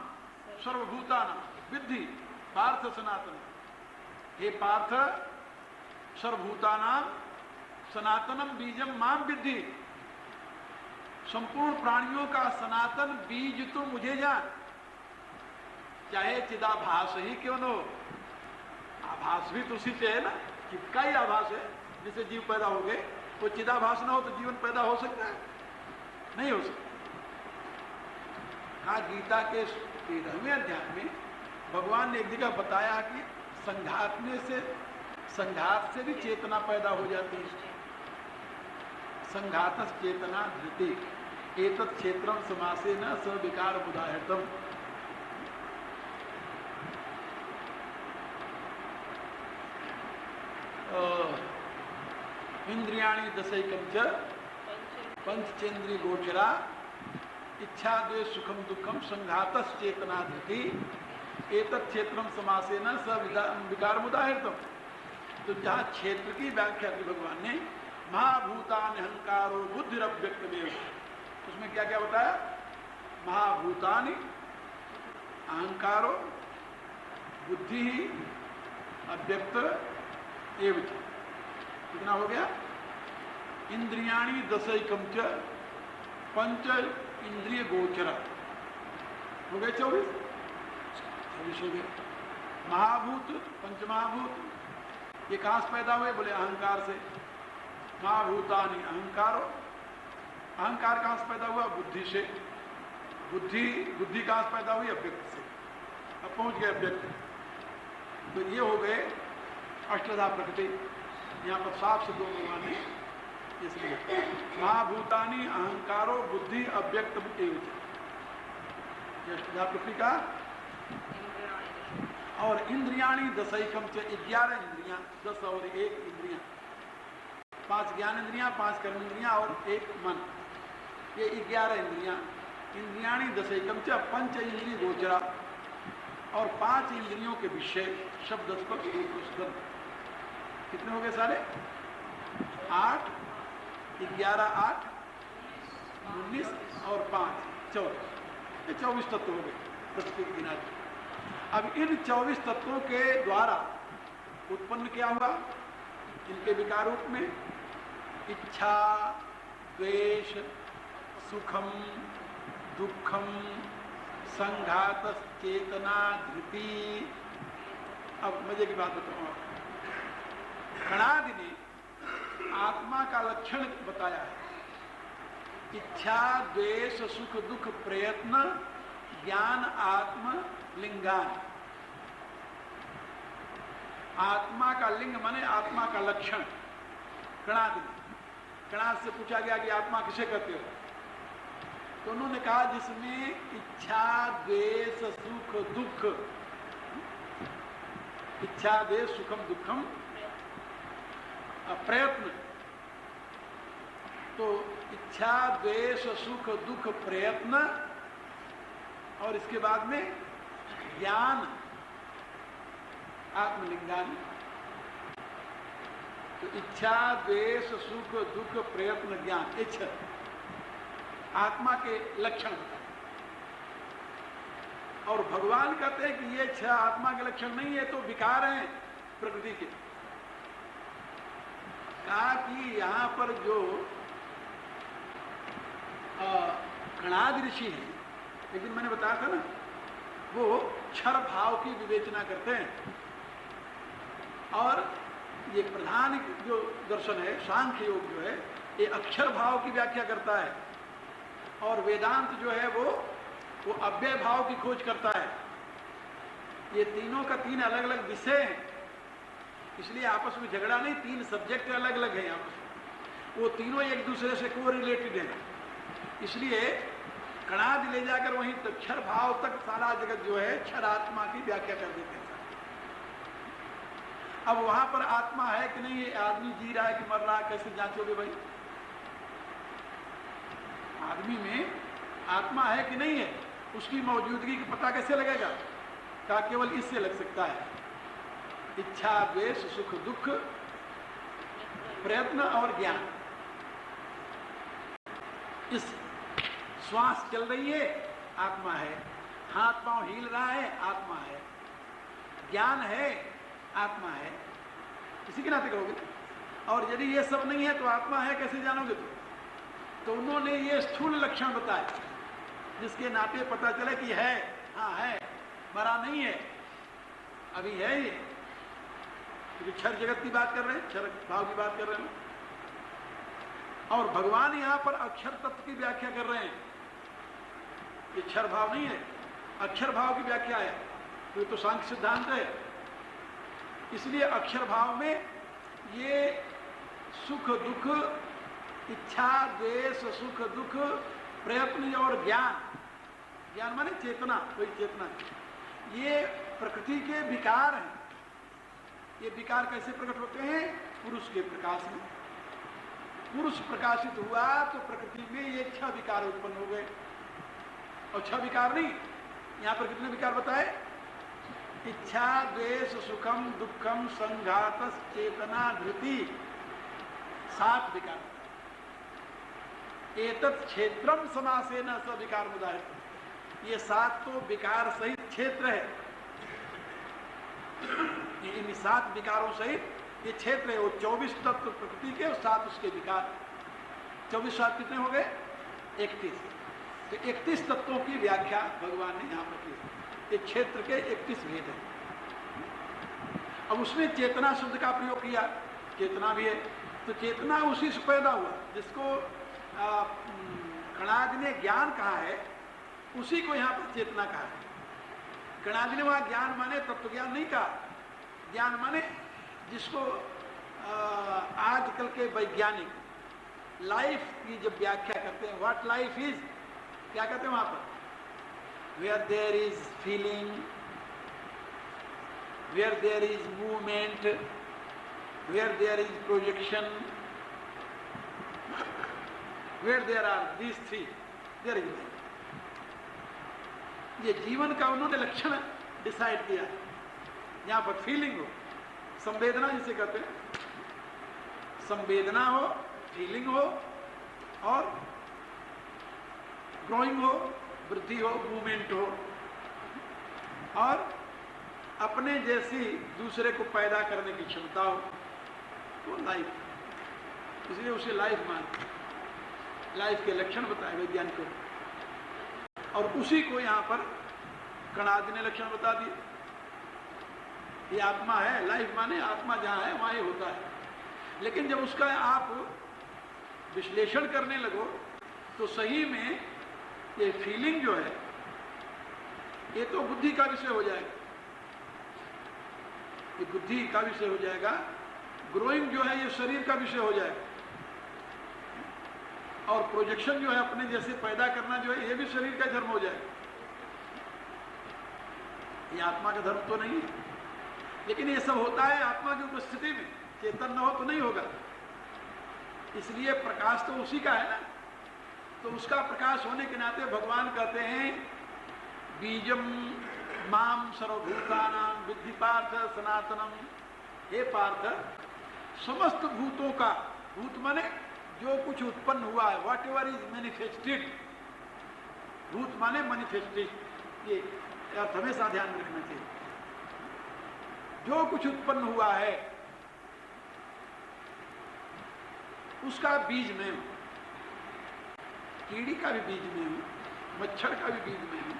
सर्वभूतानां विद्धि पार्थ सनातन। हे पार्थ, सर्वभूतानां सनातनम बीजम माम विद्धि। संपूर्ण प्राणियों का सनातन बीज तो मुझे जान, चाहे चिदाभास ही क्यों न हो। आभास भी तो उसी से है ना, चित्त का ही आभास है जिससे जीव पैदा हो गए। वो चिदाभास ना हो तो जीवन पैदा हो सकता है? नहीं हो सकता। हाँ, गीता के 13वें अध्याय में भगवान ने एक जगह बताया कि संघात से भी चेतना पैदा हो जाती है। संघात चेतना धृति एतत् क्षेत्रम समासे न सविकार उदाहृतम। इंद्रियाणि दशैकं च पंचचेन्द्रिय गोचरा इच्छा द्वेष सुखम दुखम संघातस चेतना धृति एतत् क्षेत्रम समासेन स विकार उदाहृतम। तो जहाँ क्षेत्र की व्याख्या की भगवान ने महाभूतानि अहंकारो बुद्धिरव्यक्तमेव, उसमें क्या क्या बताया? महाभूतानि अहंकारो बुद्धि अव्यक्त एवं। कितना हो गया? इंद्रियाणि दशैकं च पंच इंद्रिय गोचर हो गए 24 हो गए। महाभूत पंचमहाभूत ये कहां से पैदा हुए? बोले अहंकार से। महाभूतानि अहंकारो, अहंकार कहां से पैदा हुआ? बुद्धि से। बुद्धि कहां से पैदा हुई? अव्यक्त से। अब पहुंच गए अव्यक्त। तो ये हो गए अष्टधा प्रकृति। यहाँ पर साफ से 2 भगवान ने इसलिए महाभूतानि अहंकारो बुद्धि अव्यक्त एवं अष्टधा प्रकृति का। और इंद्रियाणि दशैकं च 11 इंद्रियां, 10 और 1 इंद्रियां, 5 ज्ञान इंद्रियां, 5 कर्म इंद्रियां और 1 मन, ये 11 इंद्रियां। इंद्रियाणि दशैकं च पंच इंद्रिय गोचरा, और 5 इंद्रियों के विषय शब्द स्पर्श रूप स्पर्श। कितने हो गए सारे? 8, 11, 8, 19 और 5, 24। ये 24 तत्व हो गए प्रकृति के गिना। अब इन 24 तत्वों के द्वारा उत्पन्न क्या हुआ इनके विकार रूप में? इच्छा, द्वेष, सुखम, दुखम, संघात, चेतना, धृति। अब मजे की बात बताऊं आपको। कणादि ने आत्मा का लक्षण बताया है। इच्छा, द्वेष, सुख, दुख, प्रयत्न, ज्ञान, आत्म, लिंगान। आत्मा का लिंग माने आत्मा का लक्षण। कणादि ने, कणाद से पूछा गया कि आत्मा किसे कहते हो? तो उन्होंने कहा जिसमें इच्छा, द्वेष, सुख, दुख, इच्छा, द्वेष, सुखम, दुखम, प्रयत्न। तो इच्छा, द्वेष, सुख, दुख, प्रयत्न और इसके बाद में ज्ञान, आत्मलिंगान। तो इच्छा, द्वेष, सुख, दुख, प्रयत्न, ज्ञान, ये 6 आत्मा के लक्षण बताए। और भगवान कहते हैं कि ये 6 आत्मा के लक्षण नहीं है, तो विकार हैं प्रकृति के। कहा कि यहां पर जो कणादि ऋषि हैं, लेकिन मैंने बताया था ना, वो क्षर भाव की विवेचना करते हैं। और ये प्रधान जो दर्शन है सांख्य योग जो है, ये अक्षर भाव की व्याख्या करता है। और वेदांत जो है वो अव्यय भाव की खोज करता है। ये तीनों का 3 अलग अलग विषय हैं, इसलिए आपस में झगड़ा नहीं, 3 सब्जेक्ट अलग अलग हैं आपस में। वो तीनों एक दूसरे से को रिलेटेड हैं। इसलिए कणादि ले जाकर वहीं क्षर भाव तक सारा जगत जो है क्षर आत्मा की व्याख्या कर देते हैं। अब वहां पर आत्मा है कि नहीं, ये आदमी जी रहा है कि मर रहा है, कैसे जांचोगे भाई? आदमी में आत्मा है कि नहीं है, उसकी मौजूदगी का पता कैसे लगेगा? क्या केवल इससे लग सकता है। इच्छा, द्वेष, सुख, दुख, प्रयत्न और ज्ञान। इस श्वास चल रही है, आत्मा है। हाथ पांव हिल रहा है, आत्मा है। ज्ञान है, आत्मा है। इसी के नाते कहोगे। और यदि ये सब नहीं है तो आत्मा है कैसे जानोगे तुम? तो उन्होंने ये स्थूल लक्षण बताए जिसके नाते पता चले कि है, हाँ है, मरा नहीं है, अभी है ये। क्योंकि क्षर जगत की बात कर रहे हैं, क्षर भाव की बात कर रहे हैं। और भगवान यहां पर अक्षर तत्व की व्याख्या कर रहे हैं। ये क्षर भाव नहीं है, अक्षर भाव की व्याख्या है। तो ये तो सांख्य सिद्धांत है। इसलिए अक्षर भाव में ये सुख, दुख, इच्छा, द्वेष, सुख, दुख, प्रयत्न और ज्ञान, ज्ञान माने चेतना, वही चेतना, ये प्रकृति के विकार हैं। ये विकार कैसे प्रकट होते हैं? पुरुष के प्रकाश में। पुरुष प्रकाशित हुआ तो प्रकृति में ये 6 विकार उत्पन्न हो गए। और 6 विकार नहीं, यहां पर कितने विकार बताए? इच्छा, द्वेष, सुखम, दुखम, संघात, चेतना, धृति, 7 विकार। एतत् क्षेत्रम समासेन स विकार मुदाहृत। ये 7 तो विकार सहित क्षेत्र है। इन 7 विकारों सहित ये क्षेत्र है। वो 24 तत्व प्रकृति के और 7 उसके विकार। 24 7 कितने हो गए? 31। तो 31 तत्वों की व्याख्या भगवान ने यहाँ पर की। ये क्षेत्र के 31 भेद है। अब उसमें चेतना शब्द का प्रयोग किया। चेतना भी है, तो चेतना उसी से पैदा हुआ जिसको कणादि ने ज्ञान कहा है, उसी को यहाँ पर चेतना कहा है। कणादि ने वहाँ ज्ञान माने तत्व ज्ञान नहीं कहा। ज्ञान माने जिसको आजकल के वैज्ञानिक लाइफ की जब व्याख्या करते हैं, व्हाट लाइफ इज, क्या कहते हैं वहां पर? Where there is feeling, where there is movement, where there is projection, where there are these 3, there is life. ये जीवन का उन्होंने लक्षण डिसाइड किया। यहाँ पर फीलिंग हो, संवेदना जिसे कहते हैं, संवेदना हो, फीलिंग हो, और ग्रोइंग हो, वृद्धि हो, मूवमेंट हो, और अपने जैसी दूसरे को पैदा करने की क्षमता हो, तो लाइफ, इसलिए उसे लाइफ मानते हैं। लाइफ के लक्षण बताए वैज्ञानिकों ने, और उसी को यहां पर कणाद ने लक्षण बता दिए। ये आत्मा है, लाइफ माने आत्मा जहां है वहां ये होता है। लेकिन जब उसका आप विश्लेषण करने लगो तो सही में ये फीलिंग जो है ये तो बुद्धि का विषय हो जाएगा, ये बुद्धि का विषय हो जाएगा। ग्रोइंग जो है ये शरीर का विषय हो जाएगा, और प्रोजेक्शन जो है अपने जैसे पैदा करना जो है ये भी शरीर का धर्म हो जाएगा। ये आत्मा का धर्म तो नहीं है, लेकिन ये सब होता है आत्मा की उपस्थिति में। चेतन न हो तो नहीं होगा, इसलिए प्रकाश तो उसी का है ना। तो उसका प्रकाश होने के नाते भगवान कहते हैं बीजम माम सर्वभूतानां विद्धि पार्थ सनातनम। हे पार्थ, समस्त भूतों का, भूत माने जो कुछ उत्पन्न हुआ है, वॉट एवर इज मैनिफेस्टेड, भूत माने मैनिफेस्टेड, ये अर्थ हमेशा ध्यान में रखना चाहिए। जो कुछ उत्पन्न हुआ है उसका बीज में हूं, कीड़ी का भी बीज में हूं, मच्छर का भी बीज में हूं,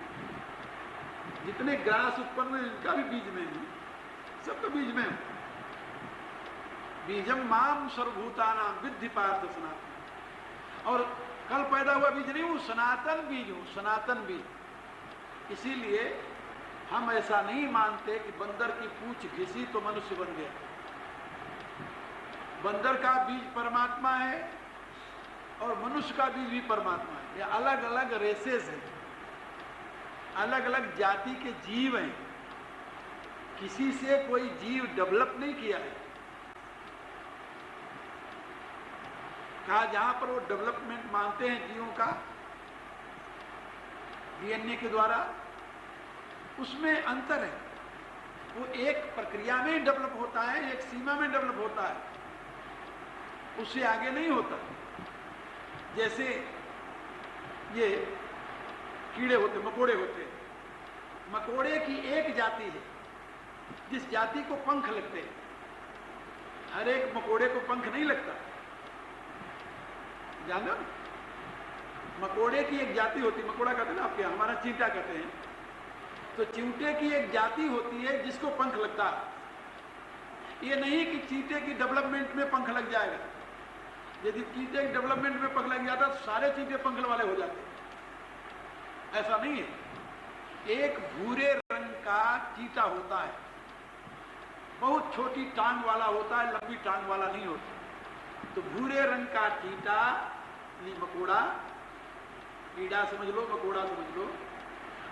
जितने ग्रास उत्पन्न है उनका भी बीज में हूं, सबका बीज में हूं। बीजम माम सर्वभूतानां विद्धि पार्थ सनातन। और कल पैदा हुआ बीज नहीं हूं, सनातन बीज हूं, सनातन बीज। इसीलिए हम ऐसा नहीं मानते कि बंदर की पूंछ घिसी तो मनुष्य बन गया। बंदर का बीज परमात्मा है और मनुष्य का बीज भी परमात्मा है। ये अलग अलग रेसेस हैं, अलग अलग जाति के जीव हैं। किसी से कोई जीव डेवलप नहीं किया है। कहा जहां पर वो डेवलपमेंट मानते हैं जीवों का डीएनए के द्वारा, उसमें अंतर है। वो एक प्रक्रिया में डेवलप होता है, एक सीमा में डेवलप होता है, उससे आगे नहीं होता। जैसे ये कीड़े होते, मकोड़े होते, मकोड़े की एक जाति है जिस जाति को पंख लगते हैं। हर एक मकोड़े को पंख नहीं लगता, जानो? मकोड़े की एक जाति होती, मकोड़ा कहते हैं ना आपके, हमारा चींटा कहते हैं। तो चींटे की एक जाति होती है जिसको पंख लगता है। ये नहीं कि चींटे की डेवलपमेंट में पंख लग जाएगा। यदि चींटे की डेवलपमेंट में पंख लग जाता तो सारे चींटे पंख वाले हो जाते। ऐसा नहीं है। एक भूरे रंग का चींटा होता है, बहुत छोटी टांग वाला होता है, लंबी टांग वाला नहीं होता। तो भूरे रंग का चींटा, मकोड़ा, कीड़ा समझ लो, मकोड़ा समझ लो,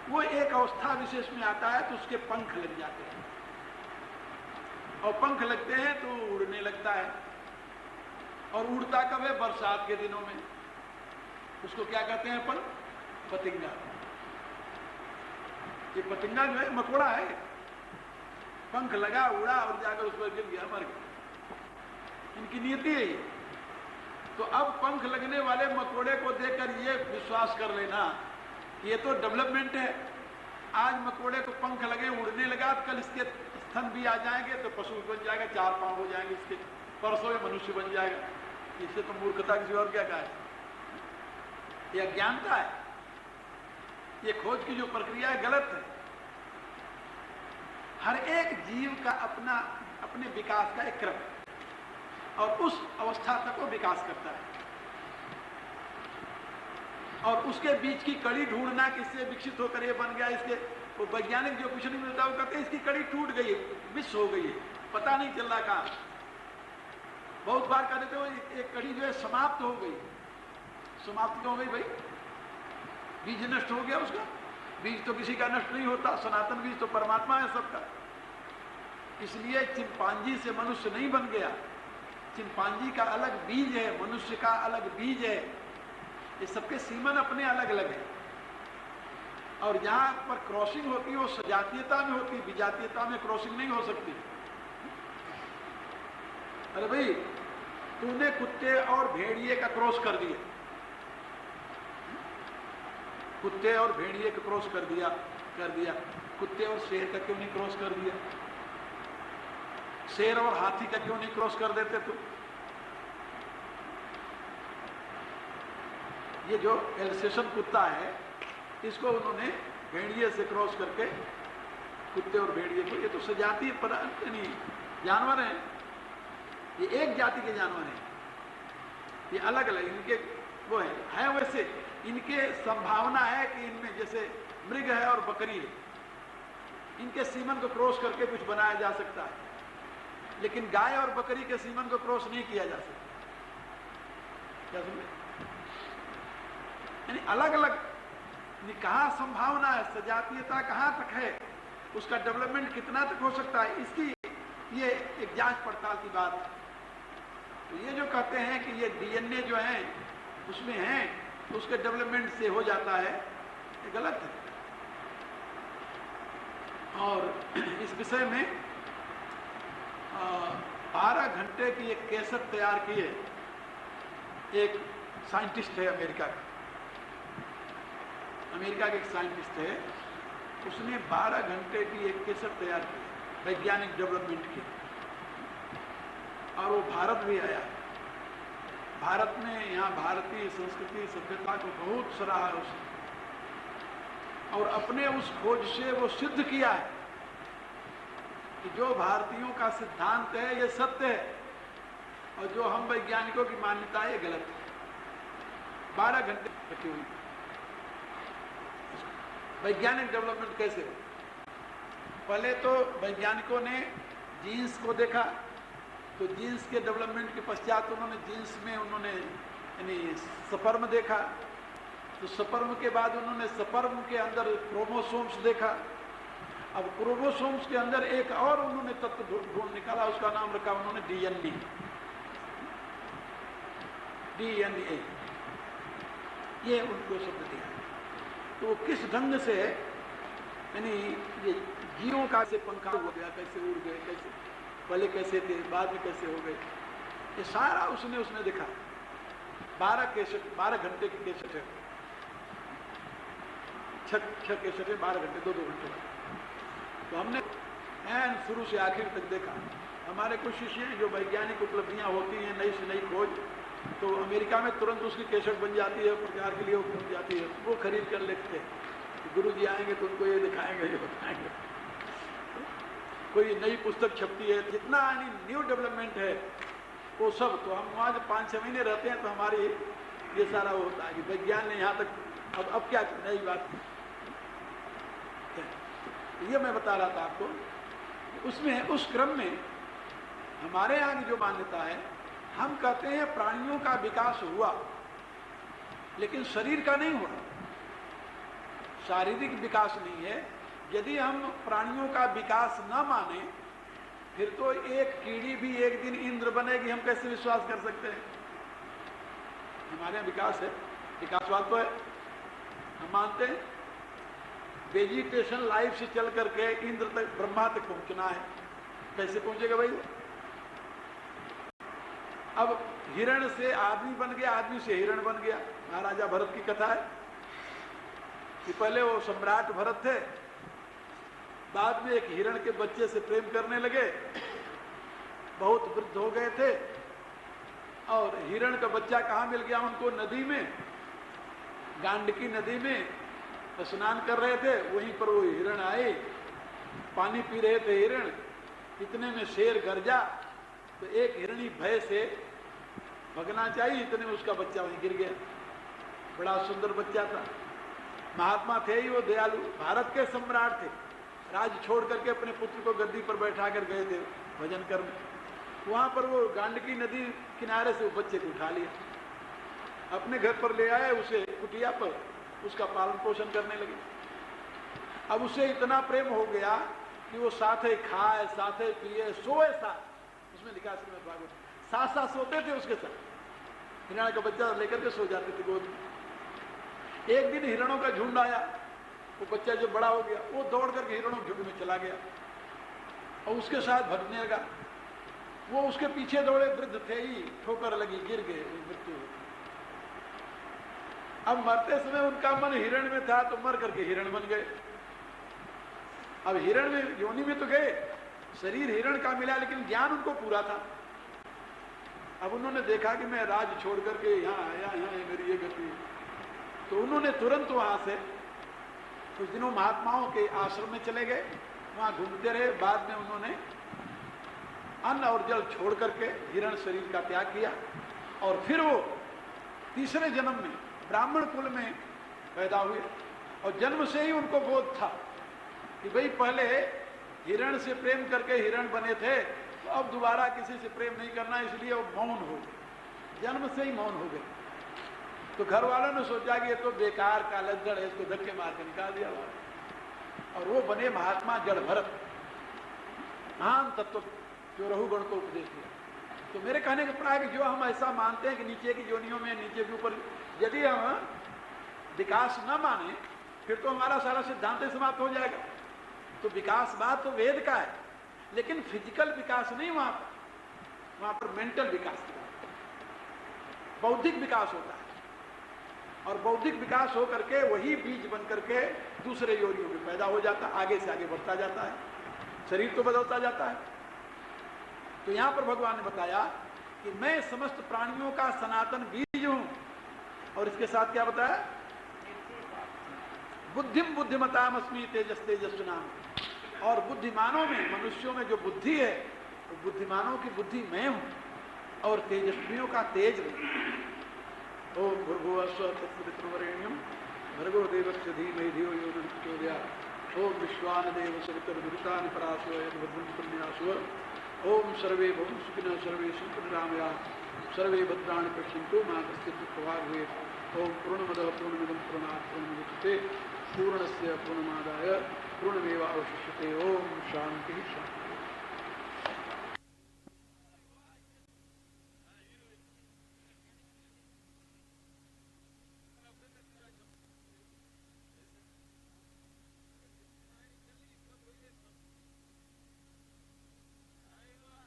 वो एक अवस्था विशेष में आता है तो उसके पंख लग जाते हैं, और पंख लगते हैं तो उड़ने लगता है। और उड़ता कब है? बरसात के दिनों में। उसको क्या कहते हैं अपन? पतिंगा। ये पतिंगा जो है मकोड़ा है, पंख लगा, उड़ा और जाकर उस पर गिर गया, मर गया। इनकी नीति है ये। तो अब पंख लगने वाले मकोड़े को देखकर ये विश्वास कर लेना ये तो डेवलपमेंट है। आज मकोड़े को पंख लगे, उड़ने लगा, तो कल इसके स्तन भी आ जाएंगे तो पशु बन जाएगा, 4 पांव हो जाएंगे इसके, परसों में मनुष्य बन जाएगा। इससे तो मूर्खता किसी और क्या कहा है? यह अज्ञानता है। ये खोज की जो प्रक्रिया है गलत है। हर एक जीव का अपना अपने विकास का एक क्रम है, और उस अवस्था तक वो विकास करता है। और उसके बीच की कड़ी ढूंढना, किससे विकसित होकर ये बन गया, इसके वो वैज्ञानिक जो कुछ नहीं मिलता वो कहते हैं इसकी कड़ी टूट गई है, मिस हो गई है, पता नहीं चल रहा कहाँ। बहुत बार कह देते हो एक कड़ी जो है समाप्त हो गई। समाप्त क्यों हो गई भाई? बीज नष्ट हो गया उसका। बीज तो किसी का नष्ट नहीं होता, सनातन बीज तो परमात्मा है सबका। इसलिए चिंपांजी से मनुष्य नहीं बन गया। चिंपांजी का अलग बीज है, मनुष्य का अलग बीज है। ये सबके सीमन अपने अलग अलग है। और जहां पर क्रॉसिंग होती है वो सजातीयता में होती है, विजातीयता में क्रॉसिंग नहीं हो सकती। अरे भाई, तूने कुत्ते और भेड़िए का क्रॉस कर दिया, कुत्ते और भेड़िए का क्रॉस कर दिया, कुत्ते और शेर का क्यों नहीं क्रॉस कर दिया? शेर और हाथी का क्यों नहीं क्रॉस कर देते तू? ये जो एल्सेशन कुत्ता है, इसको उन्होंने भेड़िए से क्रॉस करके कुत्ते और भेड़िए को, ये तो सजातीय यानी जानवर हैं, ये एक जाति के जानवर हैं, ये अलग अलग इनके वो है वैसे इनके संभावना है कि इनमें जैसे मृग है और बकरी है, इनके सीमन को क्रॉस करके कुछ बनाया जा सकता है, लेकिन गाय और बकरी के सीमन को क्रॉस नहीं किया जा सकता। क्या समझे? यानी अलग अलग कहाँ संभावना है, सजातीयता कहाँ तक है, उसका डेवलपमेंट कितना तक हो सकता है, इसकी ये एक जांच पड़ताल की बात है। तो ये जो कहते हैं कि ये डीएनए जो है उसमें है, उसके डेवलपमेंट से हो जाता है, ये गलत है। और इस विषय में 12 घंटे की एक कैसेट तैयार की है, एक साइंटिस्ट है अमेरिका का, अमेरिका के एक साइंटिस्ट है, उसने 12 घंटे की एक कैसेट तैयार की वैज्ञानिक डेवलपमेंट की, और वो भारत भी आया। भारत में यहाँ भारतीय संस्कृति सभ्यता को बहुत सराहा उसने, और अपने उस खोज से वो सिद्ध किया है कि जो भारतीयों का सिद्धांत है ये सत्य है, और जो हम वैज्ञानिकों की मान्यता है ये गलत है। 12 घंटे रखी हुई वैज्ञानिक डेवलपमेंट कैसे हो? पहले तो वैज्ञानिकों ने जीन्स को देखा, तो जीन्स के डेवलपमेंट के पश्चात उन्होंने जीन्स में उन्होंने यानी स्पर्म देखा, तो स्पर्म के बाद उन्होंने स्पर्म के अंदर क्रोमोसोम्स देखा। अब क्रोमोसोम्स के अंदर एक और उन्होंने तत्व ढूंढ निकाला, उसका नाम रखा उन्होंने डीएनए। ये उनको शब्द दिया। तो वो किस ढंग से यानी ये जीवों का से पंखा हो गया, कैसे उड़ गए, कैसे पहले कैसे थे, बाद में कैसे हो गए, ये सारा उसने देखा। 12 घंटे की कैसेट है, 6 कैसेट है, 12 घंटे, 2 घंटे। तो हमने एन शुरू से आखिर तक देखा। हमारे कुछ शिष्य हैं जो वैज्ञानिक उपलब्धियां होती हैं, नई से नई खोज, तो अमेरिका में तुरंत उसकी कैसेट बन जाती है, प्रचार के लिए वो बन जाती है, वो खरीद कर लेते हैं। गुरु जी आएंगे तो उनको ये दिखाएंगे, ये बताएंगे। कोई नई पुस्तक छपती है, जितना न्यू डेवलपमेंट है वो सब, तो हम वहाँ जब 5-6 महीने रहते हैं तो हमारी ये सारा वो होता है कि विज्ञान ने यहाँ तक अब क्या नई बात। ये मैं बता रहा था आपको, उसमें उस क्रम में हमारे यहाँ की जो मान्यता है, हम कहते हैं प्राणियों का विकास हुआ लेकिन शरीर का नहीं हुआ, शारीरिक विकास नहीं है। यदि हम प्राणियों का विकास न माने फिर तो एक कीड़ी भी एक दिन इंद्र बनेगी, हम कैसे विश्वास कर सकते हैं? हमारे यहाँ विकास है, विकासवाद तो है, हम मानते हैं। वेजिटेशन लाइफ से चल करके इंद्र तक, ब्रह्मा तक पहुंचना है, कैसे पहुंचेगा भाई? अब हिरण से आदमी बन गया, आदमी से हिरण बन गया। महाराजा भरत की कथा है कि पहले वो सम्राट भरत थे, बाद में एक हिरण के बच्चे से प्रेम करने लगे, बहुत वृद्ध हो गए थे, और हिरण का बच्चा कहाँ मिल गया उनको? नदी में, गांडकी नदी में स्नान कर रहे थे, वहीं पर वो हिरण आए, पानी पी रहे थे हिरण, इतने में शेर गरजा, तो एक हिरणी भय से भगना चाहिए, इतने में उसका बच्चा वहीं गिर गया। बड़ा सुंदर बच्चा था, महात्मा थे ही वो, दयालु भारत के सम्राट थे, राज छोड़ करके अपने पुत्र को गद्दी पर बैठा कर गए थे भजन करने। वहां पर वो गांडकी नदी किनारे से वो बच्चे को उठा लिया, अपने घर पर ले आए, उसे कुटिया पर उसका पालन पोषण करने लगे। अब उसे इतना प्रेम हो गया कि वो साथे खाए, साथे पिए, सोए साथ, उसमें लिखा श्रीमद् भागवत, साथ साथ सोते थे उसके साथ, हिरण का बच्चा लेकर के सो जाते थे गोद में। एक दिन हिरणों का झुंड आया, वो बच्चा जो बड़ा हो गया वो दौड़ करके हिरणों के झुंड में चला गया और उसके साथ भटकने लगा। वो उसके पीछे दौड़े, वृद्ध थे ही, ठोकर लगी, गिर गए, मृत्यु हो। अब मरते समय उनका मन हिरण में था तो मर करके हिरण बन गए। अब हिरण में, योनि में तो गए, शरीर हिरण का मिला, लेकिन ज्ञान उनको पूरा था। अब उन्होंने देखा कि मैं राज छोड़ करके यहाँ आया, यहाँ मेरी ये गति, तो उन्होंने तुरंत वहां से कुछ दिनों महात्माओं के आश्रम में चले गए, वहां घूमते रहे। बाद में उन्होंने अन्न और जल छोड़ करके हिरण शरीर का त्याग किया, और फिर वो तीसरे जन्म में ब्राह्मण कुल में पैदा हुए। और जन्म से ही उनको बोध था कि भाई पहले हिरण से प्रेम करके हिरण बने थे, तो अब दोबारा किसी से प्रेम नहीं करना, इसलिए वो मौन हो गए, जन्म से ही मौन हो गए। तो घर वालों ने सोचा कि ये तो बेकार का लज्जड़ है, इसको धक्के मार के निकाल दिया, और वो बने महात्मा जड़ भरत, महान तत्व जो रघुगण को उपदेश दिया। तो मेरे कहने का प्राय कि जो हम ऐसा मानते हैं कि नीचे की योनियों में, नीचे के ऊपर, यदि हम विकास न माने फिर तो हमारा सारा सिद्धांत समाप्त हो जाएगा। तो विकासवाद तो वेद का है, लेकिन फिजिकल विकास नहीं वहां पर मेंटल विकास, बौद्धिक विकास होता है, और बौद्धिक विकास हो करके वही बीज बन करके दूसरे योनियों में पैदा हो जाता है, आगे से आगे बढ़ता जाता है, शरीर तो बदलता जाता है। तो यहां पर भगवान ने बताया कि मैं समस्त प्राणियों का सनातन बीज हूं, और इसके साथ क्या बताया, बुद्धिम बुद्धिमताम अस्मि तेजस तेजस्विनाम, और बुद्धिमानों में, मनुष्यों में जो बुद्धि है, तो बुद्धिमानों की बुद्धि मैं हूं, और तेजस्वियों का तेज मैं। ओम भूर्भुवस्सुः तत्सवितुर्वरेण्यं भर्गो देवस्य धीमहि धियो यो नः प्रचोदयात्। ओम विश्वानदेव सवितुर्वृतानि पराशो यद्भद्रं पुण्यासुः। ओम सर्वे भवन्तु सुखिनः, सर्वे सन्तु निरामयाः, सर्वे भद्राणि पश्यन्तु मा कश्चित् दुःखभाग् भवेत्। ओम पूर्णमदः पूर्णमिदं पूर्णात् पूर्णमुदच्यते पूर्णस्य पूर्णमादाय पूर्णमेवावशिष्यते। ओम शांति शांति।